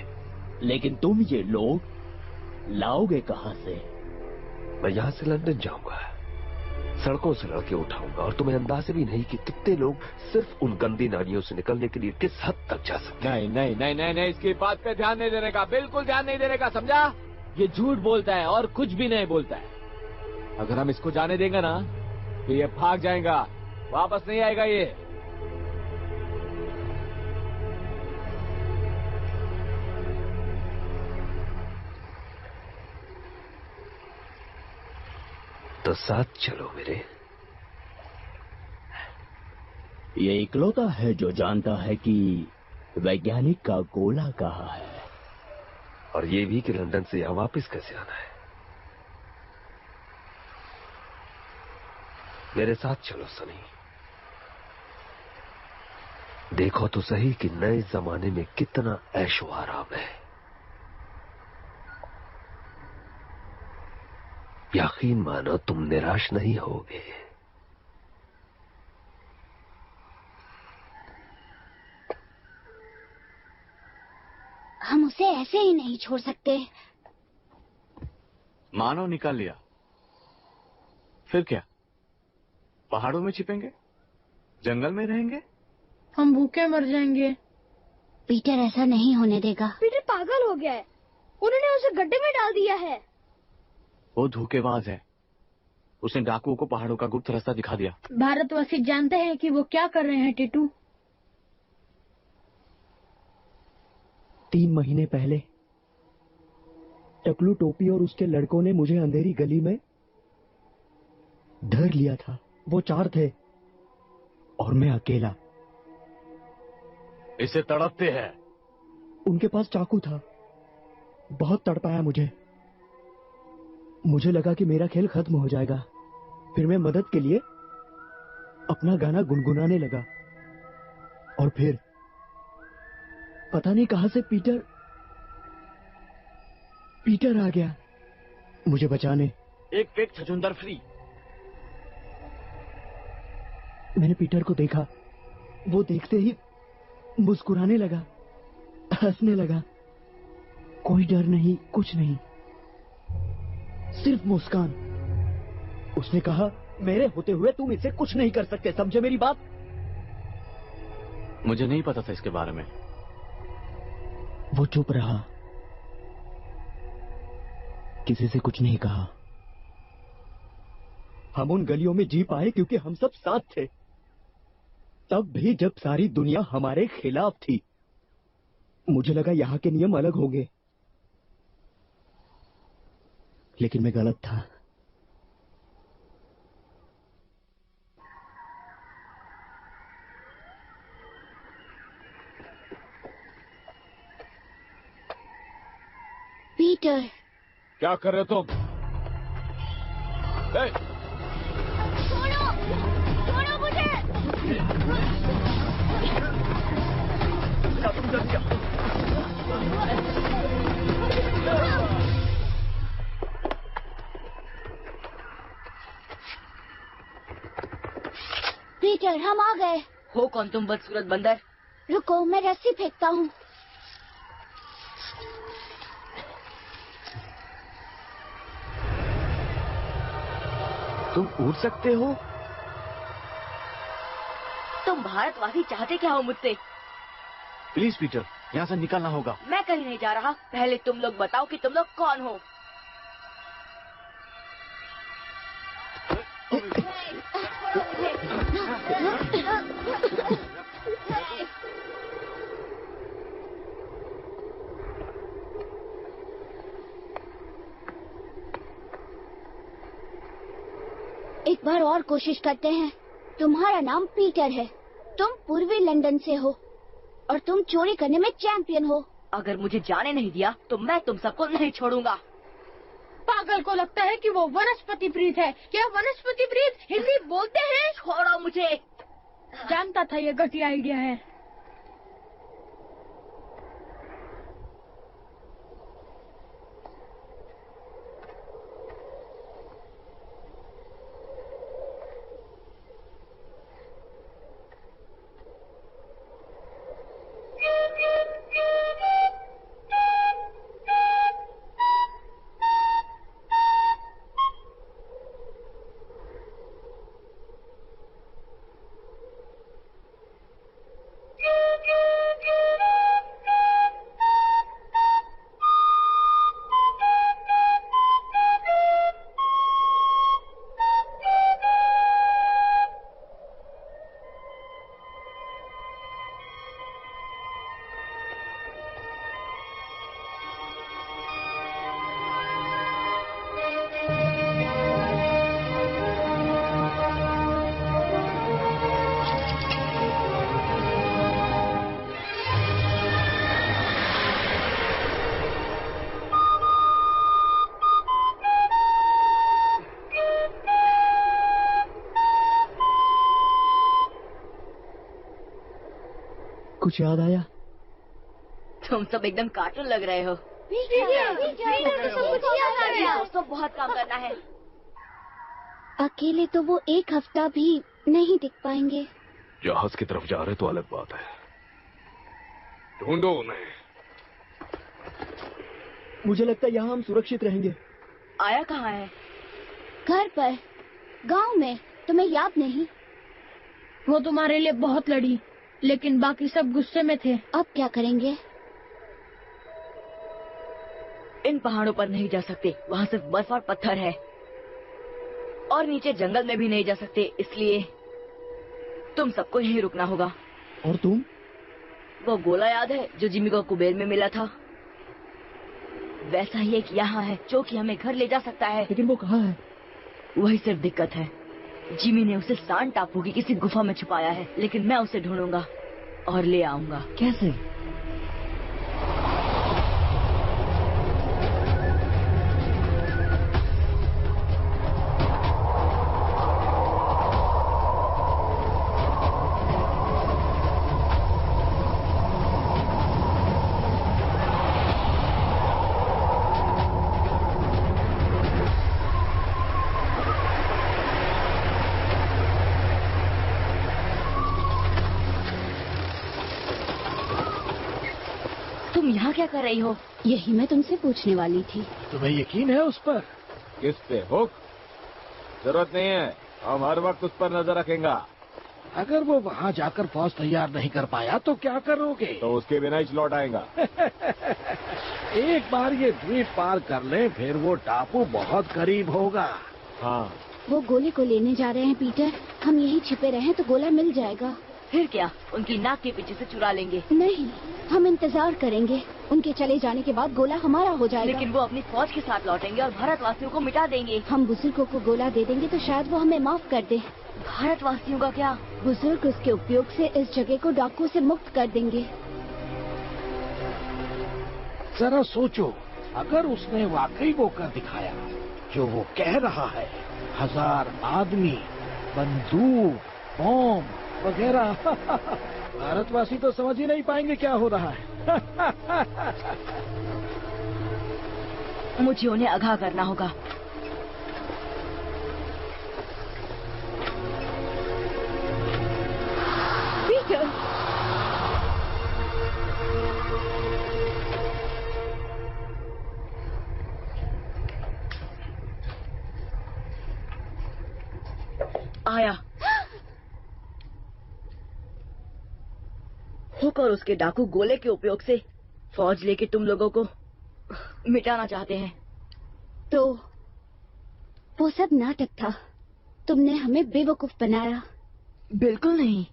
लेकिन तुम ये लोग लाओगे कहां से? मैं यहां से लंदन जाऊंगा, सड़कों से लड़के उठाऊंगा, और तुम्हें अंदाजा भी नहीं कि कितने लोग सिर्फ उन गंदी नालियों से निकलने के लिए किस हद तक जा सकते हैं। नहीं नहीं नहीं नहीं नहीं, इसकी बात पे ध्यान नहीं देने का, बिल्कुल ध्यान नहीं देने का, समझा? ये झूठ बोलता है और कुछ भी नहीं बोलता है। अगर हम इसको जाने देंगे ना तो ये भाग जाएगा, वापस नहीं आएगा ये। तो साथ चलो मेरे। ये इकलौता है जो जानता है कि वैज्ञानिक का गोला कहाँ है, और ये भी कि लंदन से यहां वापस कैसे आना है। मेरे साथ चलो सनी। देखो तो सही कि नए जमाने में कितना ऐशो आराम है। यकीन मानो तुम निराश नहीं होगे। हम उसे ऐसे ही नहीं छोड़ सकते। मानव निकाल लिया, फिर क्या? पहाड़ों में छिपेंगे, जंगल में रहेंगे? हम भूखे मर जाएंगे। पीटर ऐसा नहीं होने देगा। पीटर पागल हो गया है, उन्होंने उसे गड्ढे में डाल दिया है। वो धोखेबाज है, उसने डाकुओं को पहाड़ों का गुप्त रास्ता दिखा दिया। भारतवासी जानते हैं कि वो क्या कर रहे हैं टीटू। 3 महीने पहले टकलू टोपी और उसके लड़कों ने मुझे अंधेरी गली में धर लिया था। वो 4 थे और मैं अकेला। इसे तड़पते हैं। उनके पास चाकू था, बहुत तड़पाया मुझे लगा कि मेरा खेल खत्म हो जाएगा। फिर मैं मदद के लिए अपना गाना गुनगुनाने लगा, और फिर पता नहीं कहां से पीटर आ गया मुझे बचाने। एक पेट छछूंदर फ्री। मैंने पीटर को देखा, वो देखते ही मुस्कुराने लगा, हंसने लगा। कोई डर नहीं, कुछ नहीं, सिर्फ मुस्कान। उसने कहा, मेरे होते हुए तुम इसे कुछ नहीं कर सकते, समझे मेरी बात? मुझे नहीं पता था इसके बारे में। वो चुप रहा, किसी से कुछ नहीं कहा। हम उन गलियों में जी पाए क्योंकि हम सब साथ थे, तब भी जब सारी दुनिया हमारे खिलाफ थी। मुझे लगा यहां के नियम अलग होंगे, लेकिन मैं गलत था। पीटर, क्या कर रहे हो तुम? छोड़ो छोड़ो मुझे। पीटर, हम आ गए। हो कौन तुम बदसूरत बंदर? रुको, मैं रस्सी फेंकता हूँ। तुम उड़ सकते हो? तुम भारतवासी चाहते क्या हो मुझसे? प्लीज पीटर, यहाँ से निकलना होगा। मैं कहीं नहीं जा रहा। पहले तुम लोग बताओ कि तुम लोग कौन हो। एक बार और कोशिश करते हैं। तुम्हारा नाम पीटर है, तुम पूर्वी लंदन से हो और तुम चोरी करने में चैंपियन हो। अगर मुझे जाने नहीं दिया तो मैं तुम सबको नहीं छोड़ूंगा। पागल को लगता है कि वो वनस्पति प्रीत है। क्या वनस्पति प्रीत हिंदी बोलते हैं? छोड़ो मुझे। जानता था ये घटिया आइडिया है। कुछ याद आया? तुम सब एकदम कार्टून लग रहे हो। दोस्तों बहुत काम करना है। अकेले तो वो एक हफ्ता भी नहीं टिक पाएंगे। जहाज की तरफ जा रहे तो अलग बात है। ढूंढो उन्हें। मुझे लगता है यहाँ हम सुरक्षित रहेंगे। आया कहाँ है? घर पर, गांव में। तुम्हें याद नहीं? वो तुम्हारे लिए बहुत लड़ी, लेकिन बाकी सब गुस्से में थे। अब क्या करेंगे? इन पहाड़ों पर नहीं जा सकते, वहाँ सिर्फ बर्फ और पत्थर है। और नीचे जंगल में भी नहीं जा सकते, इसलिए तुम सबको यहीं रुकना होगा। और तुम? वो गोला याद है जो जिमी को कुबेर में मिला था? वैसा ही एक यहाँ है जो कि हमें घर ले जा सकता है। लेकिन वो कहाँ है? वही सिर्फ दिक्कत है। जिमी ने उसे सान टापू की किसी गुफा में छुपाया है, लेकिन मैं उसे ढूंढूंगा और ले आऊंगा। कैसे? यहाँ क्या कर रही हो? यही मैं तुमसे पूछने वाली थी। तुम्हें यकीन है उस पर? किस पे? हुक? जरूरत नहीं है, हम हर वक्त उस पर नजर रखेंगे। अगर वो वहाँ जाकर फौज तैयार नहीं कर पाया तो क्या करोगे? तो उसके बिना ही लौट आएगा। एक बार ये द्वीप पार कर ले, फिर वो टापू बहुत करीब होगा। हाँ। वो गोले को लेने जा रहे हैं पीटर। हम यहीं छिपे रहें तो गोला मिल जाएगा। फिर क्या, उनकी नाक के पीछे से चुरा लेंगे? नहीं, हम इंतजार करेंगे। उनके चले जाने के बाद गोला हमारा हो जाएगा। लेकिन वो अपनी फौज के साथ लौटेंगे और भारतवासियों को मिटा देंगे। हम बुजुर्गों को गोला दे देंगे तो शायद वो हमें माफ कर दे। भारतवासियों का क्या? बुजुर्ग उसके उपयोग से इस जगह को डाकुओं से मुक्त कर देंगे। जरा सोचो, अगर उसने वाकई वो कर दिखाया जो वो कह रहा है, 1000 आदमी, बंदूक, बॉम्ब वगैरह। भारतवासी तो समझ ही नहीं पाएंगे क्या हो रहा है। मुझे उन्हें आगाह करना होगा। पीटर, आया। हुक और उसके डाकू गोले के उपयोग से फौज लेके तुम लोगों को मिटाना चाहते हैं। तो वो सब नाटक था। तुमने हमें बेवकूफ बनाया। बिल्कुल नहीं।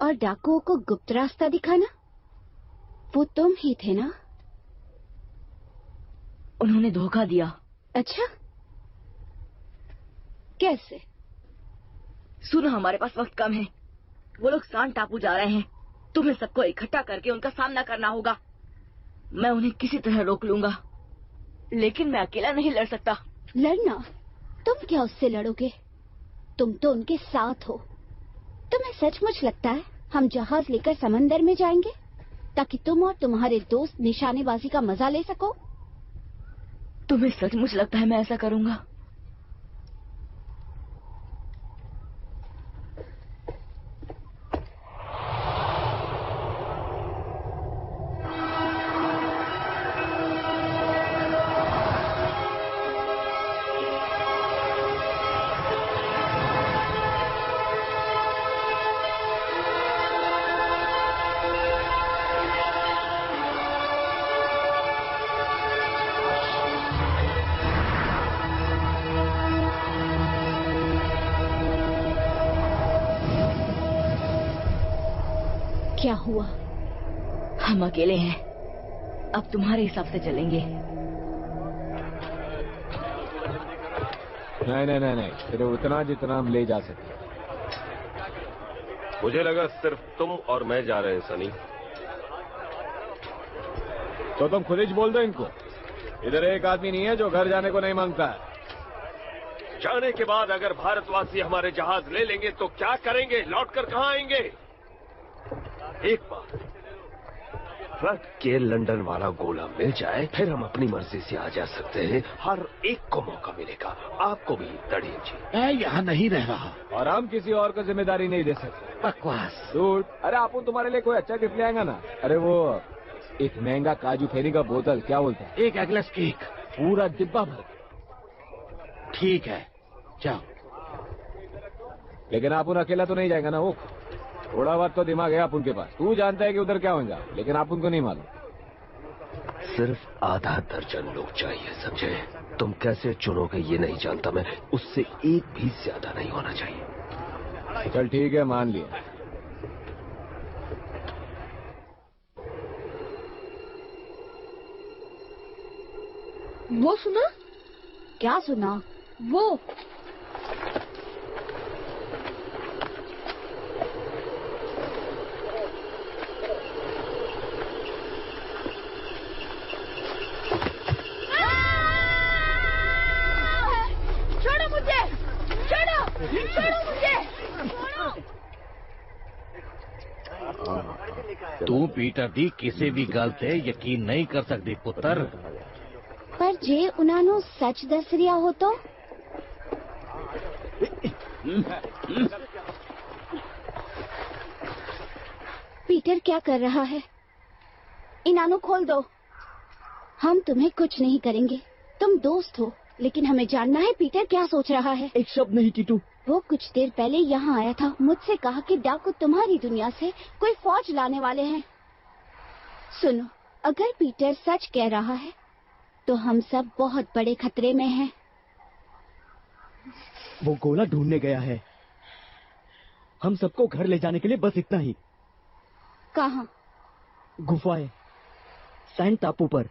और डाकुओं को गुप्त रास्ता दिखाना, वो तुम ही थे ना? उन्होंने धोखा दिया। अच्छा, कैसे? सुनो, हमारे पास वक्त कम है। वो लोग सान टापू जा रहे हैं। तुम्हें सबको इकट्ठा करके उनका सामना करना होगा। मैं उन्हें किसी तरह रोक लूंगा, लेकिन मैं अकेला नहीं लड़ सकता। लड़ना? तुम क्या उससे लड़ोगे? तुम तो उनके साथ हो। तुम्हें सचमुच लगता है हम जहाज लेकर समंदर में जाएंगे ताकि तुम और तुम्हारे दोस्त निशानेबाजी का मजा ले सको? तुम्हें सचमुच लगता है मैं ऐसा करूंगा? क्या हुआ? हम अकेले हैं। अब तुम्हारे हिसाब से चलेंगे। नहीं, सिर्फ उतना जितना हम ले जा सके। मुझे लगा सिर्फ तुम और मैं जा रहे हैं सनी। तो तुम खुद ही बोल दो इनको। इधर एक आदमी नहीं है जो घर जाने को नहीं मांगता है। जाने के बाद अगर भारतवासी हमारे जहाज ले लेंगे तो क्या करेंगे? लौटकर कहाँ आएंगे? एक बार ट्रक के लंदन वाला गोला मिल जाए, फिर हम अपनी मर्जी से आ जा सकते हैं। हर एक को मौका मिलेगा, आपको भी तड़ीम जी। मैं यहाँ नहीं रह रहा और हम किसी और को जिम्मेदारी नहीं दे सकते। बकवास झूठ। अरे आप तुम्हारे लिए कोई अच्छा गिफ्ट ले आएगा ना। अरे वो एक महंगा काजू फेरी का बोतल, क्या बोलते हैं, एक एगलेस केक, पूरा डिब्बा भर। ठीक है, जाओ। लेकिन आप उन अकेला तो नहीं जाएगा ना? वो थोड़ा बहुत तो दिमाग है आप उनके पास। तू जानता है कि उधर क्या होगा, लेकिन आप उनको नहीं मालूम। सिर्फ आधा दर्जन लोग चाहिए, समझे? तुम कैसे चुनोगे ये नहीं जानता मैं। उससे एक भी ज्यादा नहीं होना चाहिए। चल ठीक है, मान लिया। वो सुना? क्या सुना? वो तू पीटर दी किसी भी गल ते यकीन नहीं कर सकती पुत्र। पर जे उन्होंने सच दस रिया हो तो? पीटर क्या कर रहा है? इनानो खोल दो। हम तुम्हें कुछ नहीं करेंगे। तुम दोस्त हो, लेकिन हमें जानना है पीटर क्या सोच रहा है। एक शब्द नहीं टीटू। वो कुछ देर पहले यहाँ आया था, मुझसे कहा कि डाकू तुम्हारी दुनिया से कोई फौज लाने वाले हैं। सुनो, अगर पीटर सच कह रहा है तो हम सब बहुत बड़े खतरे में हैं। वो गोला ढूंढने गया है। हम सबको घर ले जाने के लिए बस इतना ही। कहाँ? गुफाएं, सैंड टापू पर।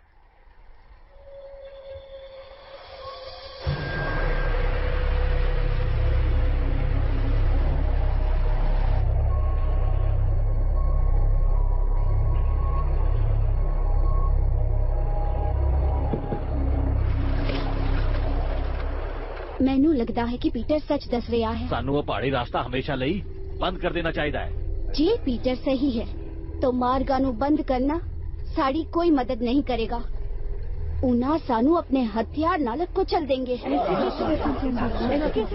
मैनू लगता है कि पीटर सच दस रहा है। सानू वो पहाड़ी रास्ता हमेशा ਲਈ बंद कर देना चाहिए। जे पीटर सही है तो मार्गा नू बंद करना साड़ी कोई मदद नहीं करेगा। उना सानू अपने हथियार नाल कुचल देंगे। कैसे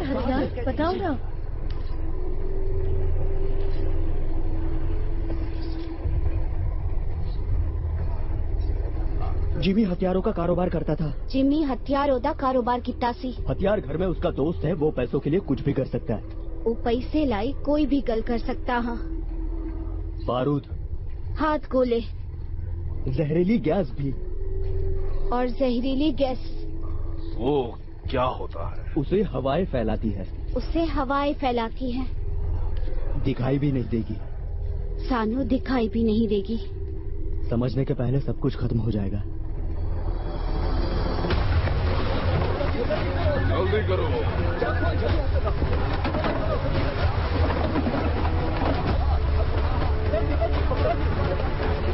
हथियार बताओ ना। जिमी हथियारों का कारोबार करता था। जिमी हथियारों का कारोबार किता सी। हथियार घर में उसका दोस्त है, वो पैसों के लिए कुछ भी कर सकता है। वो पैसे लाई कोई भी गल कर सकता। हाँ, बारूद, हाथ गोले, जहरीली गैस भी। और जहरीली गैस वो क्या होता है? उसे हवाएं फैलाती है। उससे हवाएं फैलाती है। दिखाई भी नहीं देगी। सानू दिखाई भी नहीं देगी। समझने के पहले सब कुछ खत्म हो जाएगा। जल्दी करो।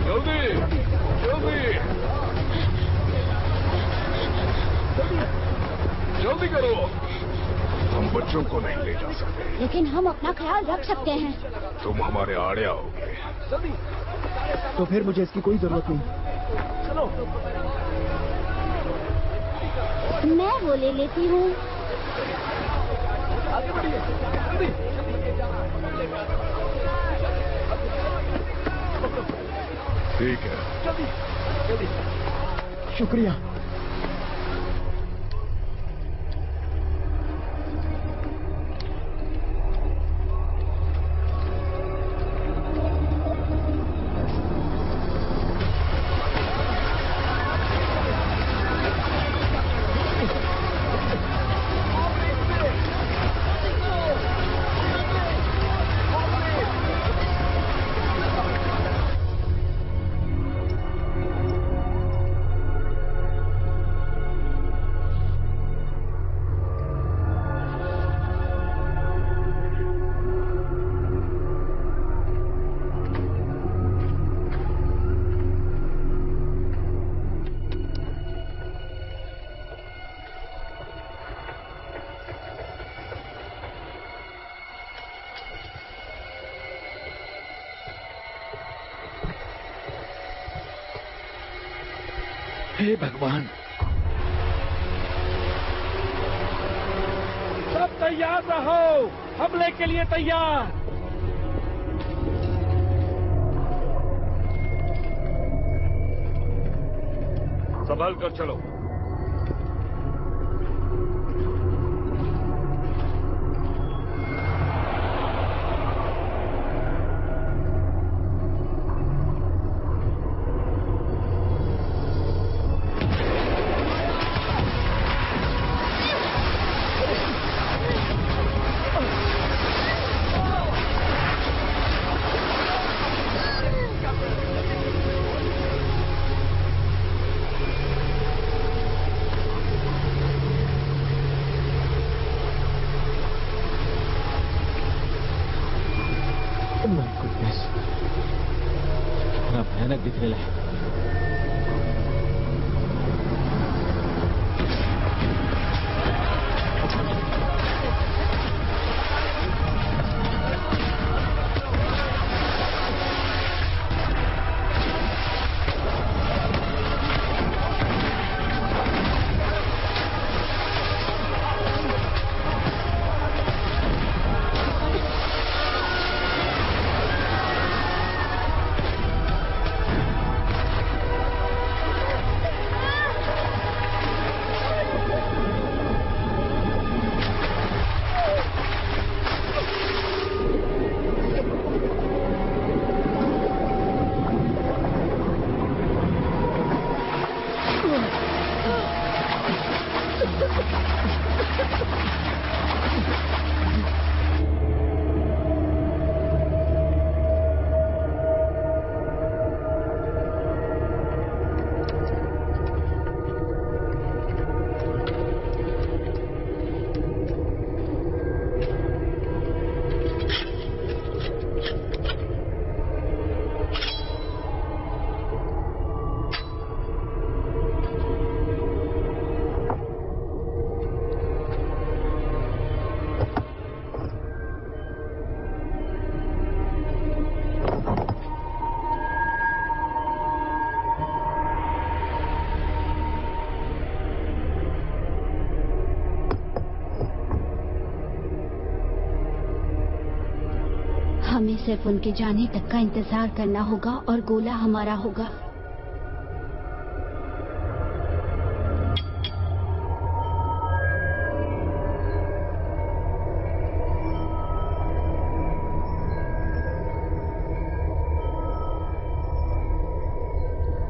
जल्दी जल्दी जल्दी करो। हम बच्चों को नहीं ले जा सकते, लेकिन हम अपना ख्याल रख सकते हैं। तुम हमारे आड़े आओगे तो फिर मुझे इसकी कोई जरूरत नहीं। मैं वो ले लेती हूँ। ठीक है, शुक्रिया। हे भगवान, सब तैयार रहो, हमले के लिए तैयार। संभल कर चलो। भयानक दिखने लगा। हमें सिर्फ उनके जाने तक का इंतजार करना होगा और गोला हमारा होगा।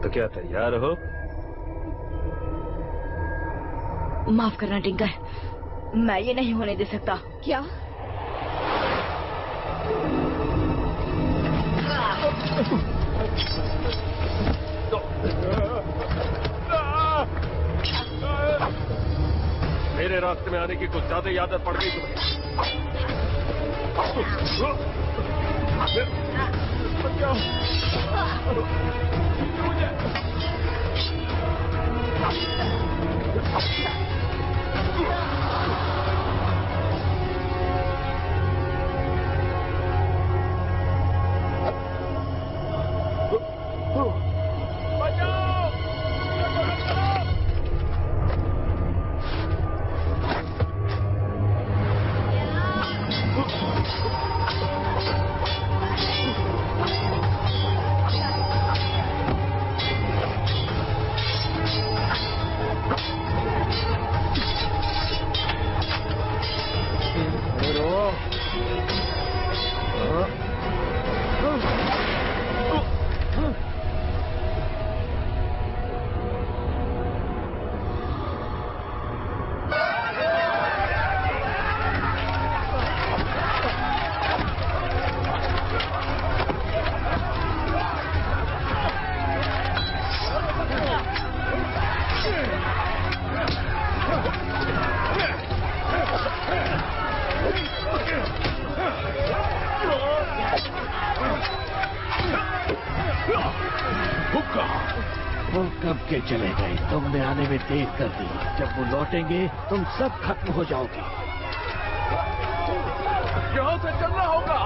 तो क्या तैयार हो? माफ करना टिंकर, मैं ये नहीं होने दे सकता। क्या? मेरे रास्ते में आने की कुछ ज्यादा ही आदत पड़ गई वो कब के चले गए? तुमने आने में देर कर दी। जब वो लौटेंगे तुम सब खत्म हो जाओगे। यहाँ से चलना होगा।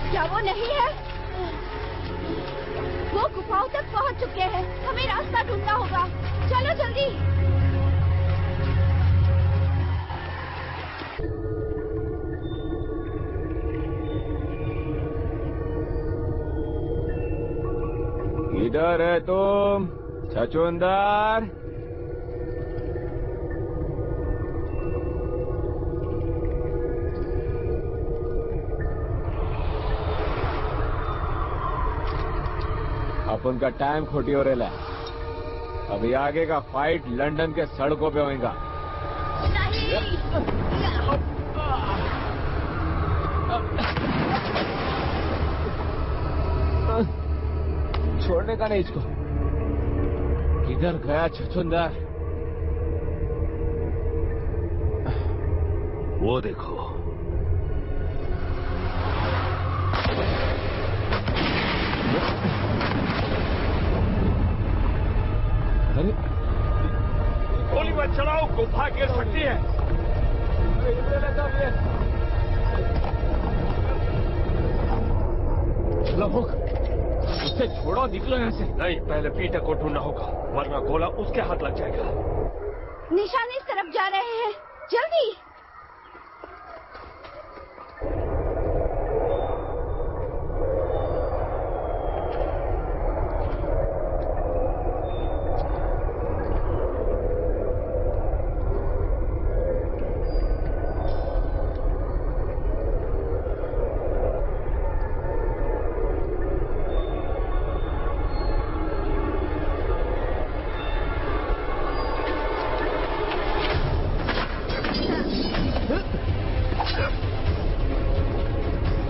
क्या वो नहीं है? वो गुफाओं तक पहुंच चुके हैं। हमें रास्ता ढूंढना होगा। चलो जल्दी। किधर है तुम, छछूंदर? अपन का टाइम खोटी हो रहा है। अभी आगे का फाइट लंदन के सड़कों पे होगा। छोड़ने का नहीं इसको। किधर गया छछूंदर? वो देखो। अरे गोली मत चलाओ, गुफा गिर सकती है। लहोक, उससे छोड़ो, निकलो यहाँ से। नहीं, पहले पीटर को ढूंढना होगा, वरना गोला उसके हाथ लग जाएगा। निशान इस तरफ जा रहे हैं, जल्दी।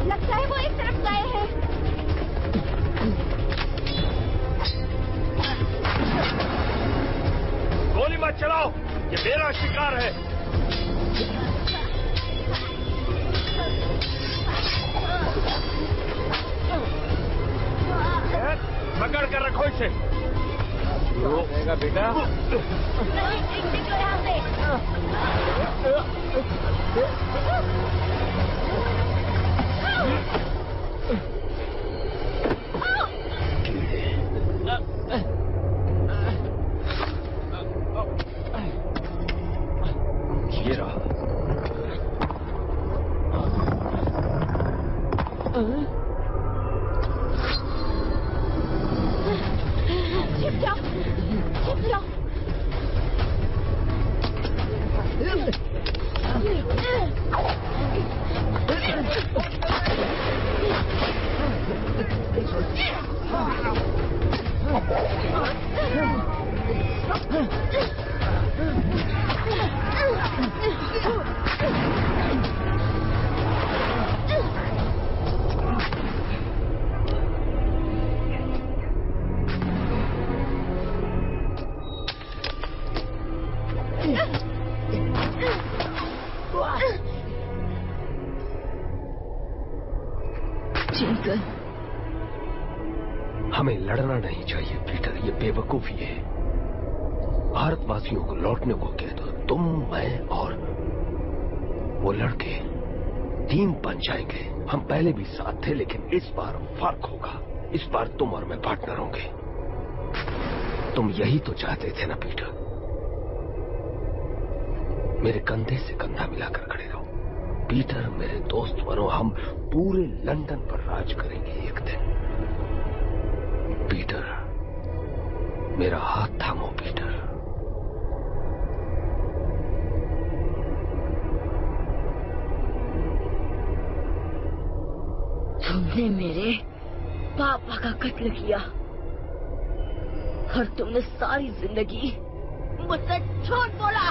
लगता है वो एक तरफ गए हैं। गोली मत चलाओ, ये मेरा शिकार है। पकड़ कर रखो इसे। जाएगा बेटा। निकलो यहाँ से। ये रहा। छिप जाओ, छिप जाओ। हमें लड़ना नहीं चाहिए पीटर, ये बेवकूफी है। भारतवासियों को लौटने को कह दो। तुम, मैं और वो लड़के टीम बन जाएंगे। हम पहले भी साथ थे, लेकिन इस बार फर्क होगा। इस बार तुम और मैं पार्टनर होंगे। तुम यही तो चाहते थे ना पीटर? मेरे कंधे से कंधा मिलाकर खड़े रहो पीटर, मेरे दोस्त बनो। हम पूरे लंदन पर राज करेंगे एक दिन। पीटर, मेरा हाथ थामो पीटर। तुमने मेरे पापा का कत्ल किया और तुमने सारी जिंदगी मुझसे झूठ बोला।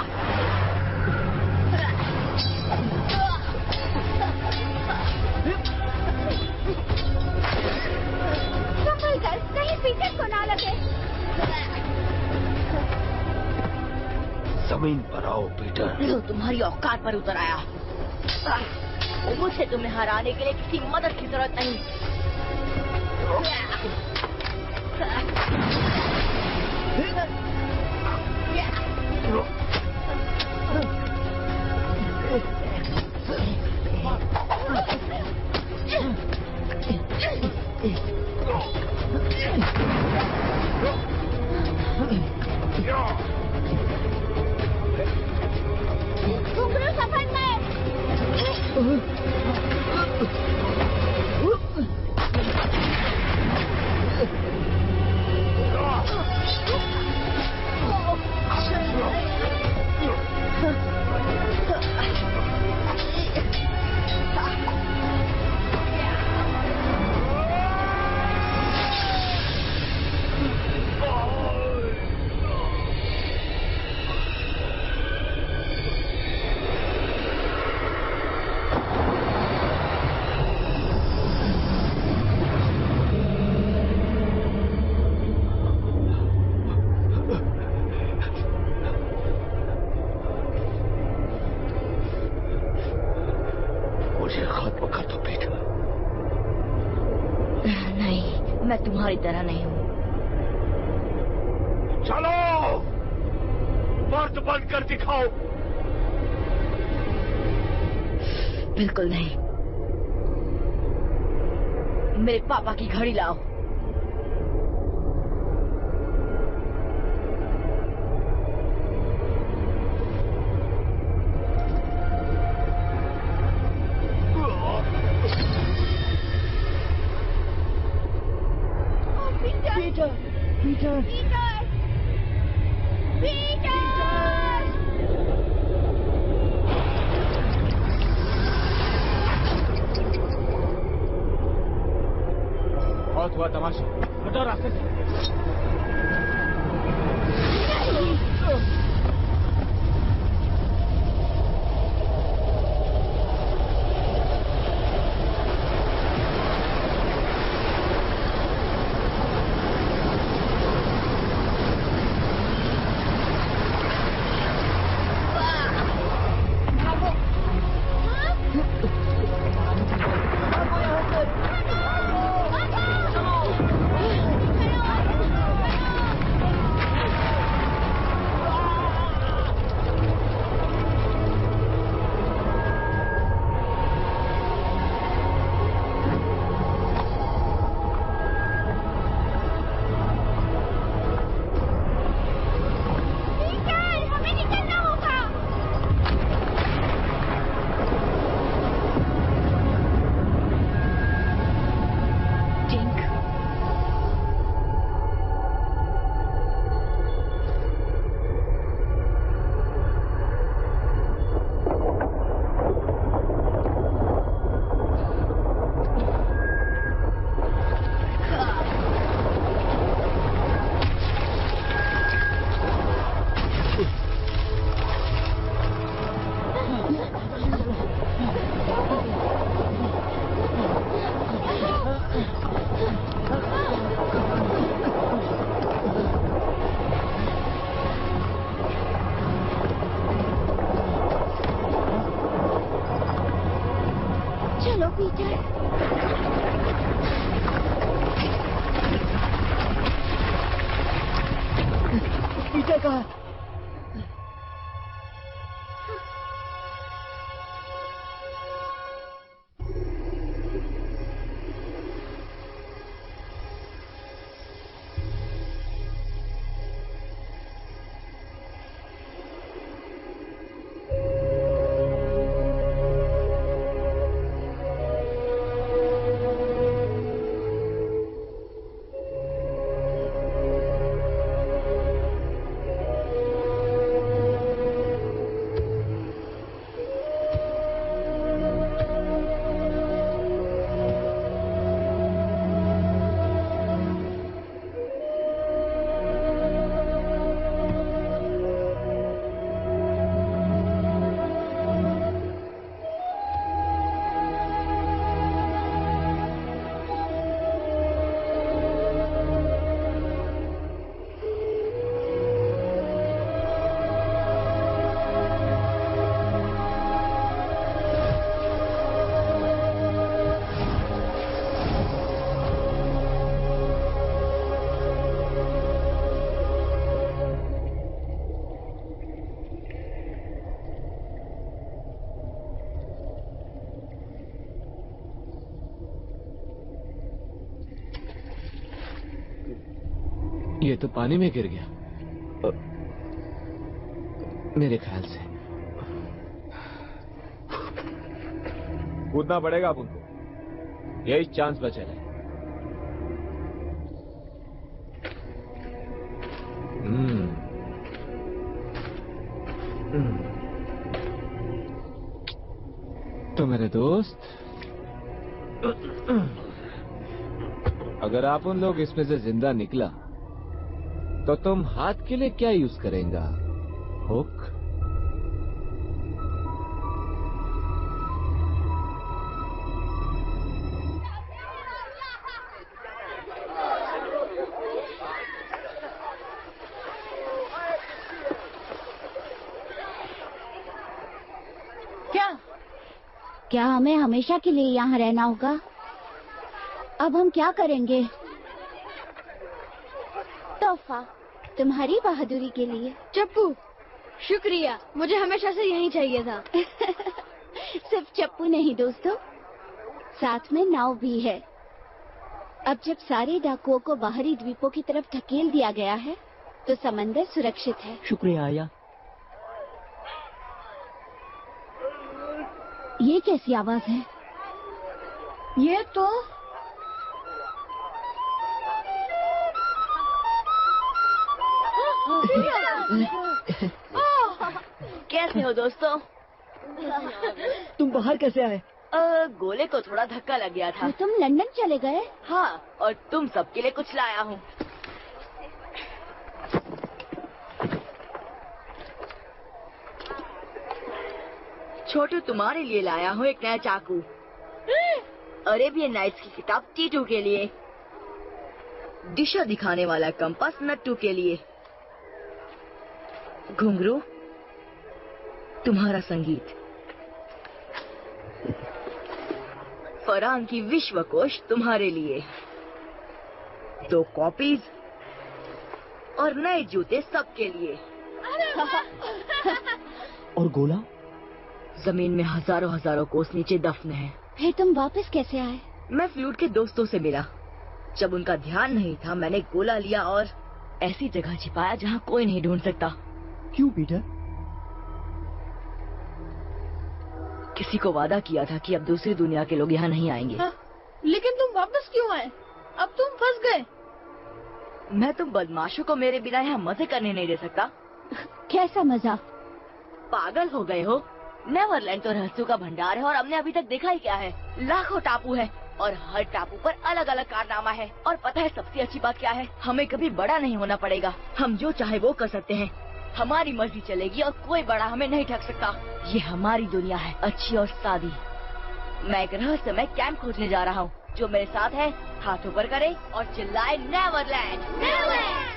कहीं पीछे को ना लगे। जमीन पर आओ पीटर। लो, तुम्हारी औकात पर उतर आया। मुझे तुम्हें हराने के लिए किसी मदद की जरूरत नहीं। घुंघरू सफर में। मैं तुम्हारी तरह नहीं हूँ। चलो, मर्द बनकर दिखाओ। बिल्कुल नहीं। मेरे पापा की घड़ी लाओ। Peter! बहुत हुआ तमाशा, हटो रास्ते से। पीटर कहाँ है? ये तो पानी में गिर गया मेरे ख्याल से। कूदना पड़ेगा अब उनको, यही चांस बचा है। तो मेरे दोस्त, अगर आप उन लोग इसमें से जिंदा निकला तो तुम हाथ के लिए क्या यूज करेंगा? हुक? क्या हमें हमेशा के लिए यहाँ रहना होगा? अब हम क्या करेंगे? तोहफा तुम्हारी बहादुरी के लिए। चप्पू, शुक्रिया, मुझे हमेशा से यही चाहिए था। सिर्फ चप्पू नहीं दोस्तों, साथ में नाव भी है। अब जब सारे डाकुओं को बाहरी द्वीपों की तरफ धकेल दिया गया है तो समंदर सुरक्षित है। शुक्रिया आया। ये कैसी आवाज है? ये तो कैसे हो दोस्तों? तुम बाहर कैसे आए? गोले को थोड़ा धक्का लग गया था। तो तुम लंदन चले गए? हाँ, और तुम सबके लिए कुछ लाया हूँ। छोटू, तुम्हारे लिए लाया हूँ एक नया चाकू। अरेबियन नाइट्स की किताब टीटू के लिए। दिशा दिखाने वाला कंपास नट्टू के लिए। घुंघरू तुम्हारा संगीत। फरहान की विश्वकोश तुम्हारे लिए। 2 कॉपीज और नए जूते सबके लिए। और गोला? जमीन में हजारों कोस नीचे दफन है। फिर तुम वापस कैसे आए? मैं फ्लूट के दोस्तों से मिला। जब उनका ध्यान नहीं था, मैंने गोला लिया और ऐसी जगह छिपाया जहाँ कोई नहीं ढूंढ सकता। क्यों पीटर? किसी को वादा किया था कि अब दूसरी दुनिया के लोग यहाँ नहीं आएंगे। लेकिन तुम वापस क्यों आए? अब तुम फंस गए। मैं तुम बदमाशों को मेरे बिना यहाँ मजे करने नहीं दे सकता। कैसा मजा? पागल हो गए हो? नेवरलैंड तो रहस्यों का भंडार है और हमने अभी तक देखा ही क्या है। लाखों टापू है और हर टापू पर अलग अलग कारनामा है। और पता है सबसे अच्छी बात क्या है? हमें कभी बड़ा नहीं होना पड़ेगा। हम जो चाहे वो कर सकते हैं। हमारी मर्जी चलेगी और कोई बड़ा हमें नहीं ठग सकता। ये हमारी दुनिया है, अच्छी और सादी। मैं एक रहस्यमय कैंप खोजने जा रहा हूँ। जो मेरे साथ है हाथ ऊपर करे और चिल्लाए Neverland. Neverland!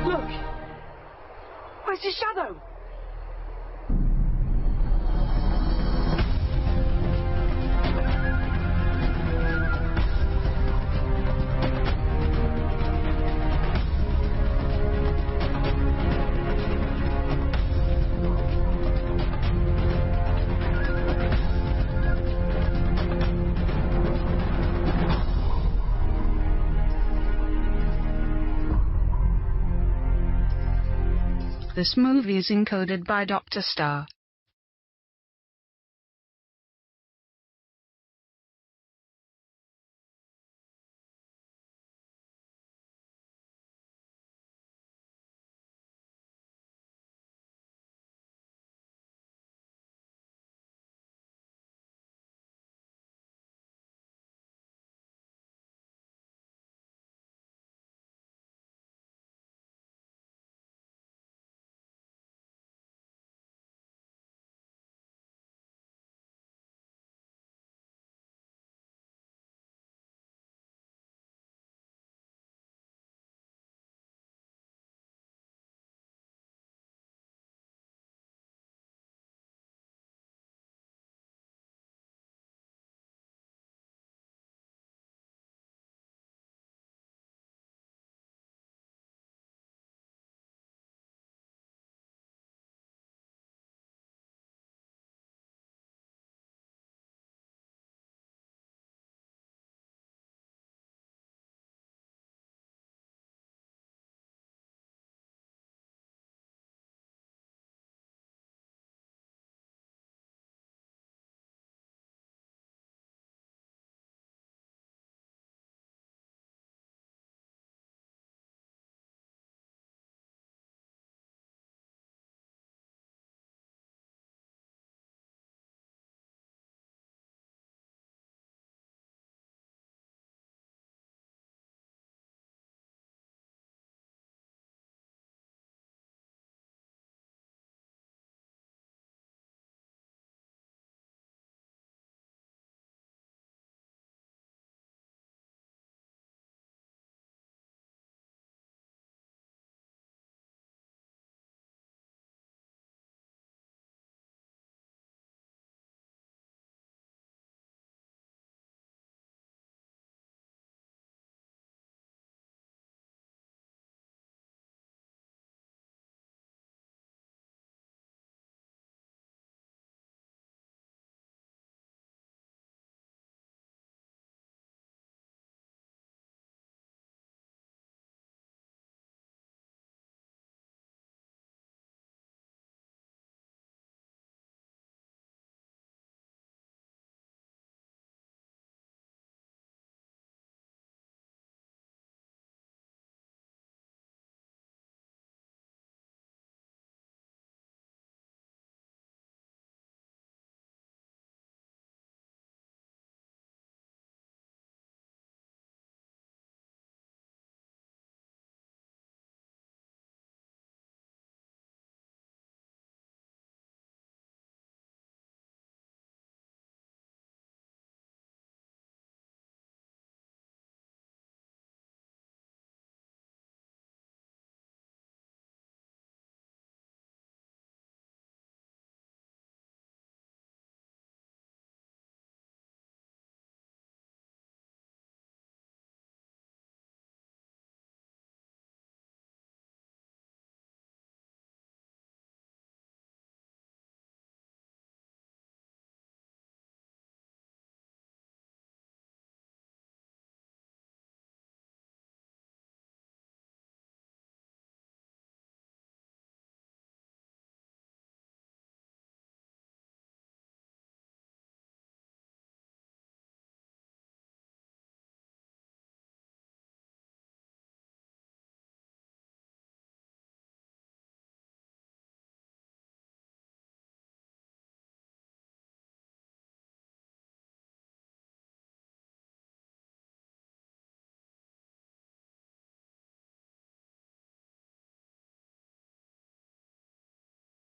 Look! Where's his shadow? This movie is encoded by Dr. Star.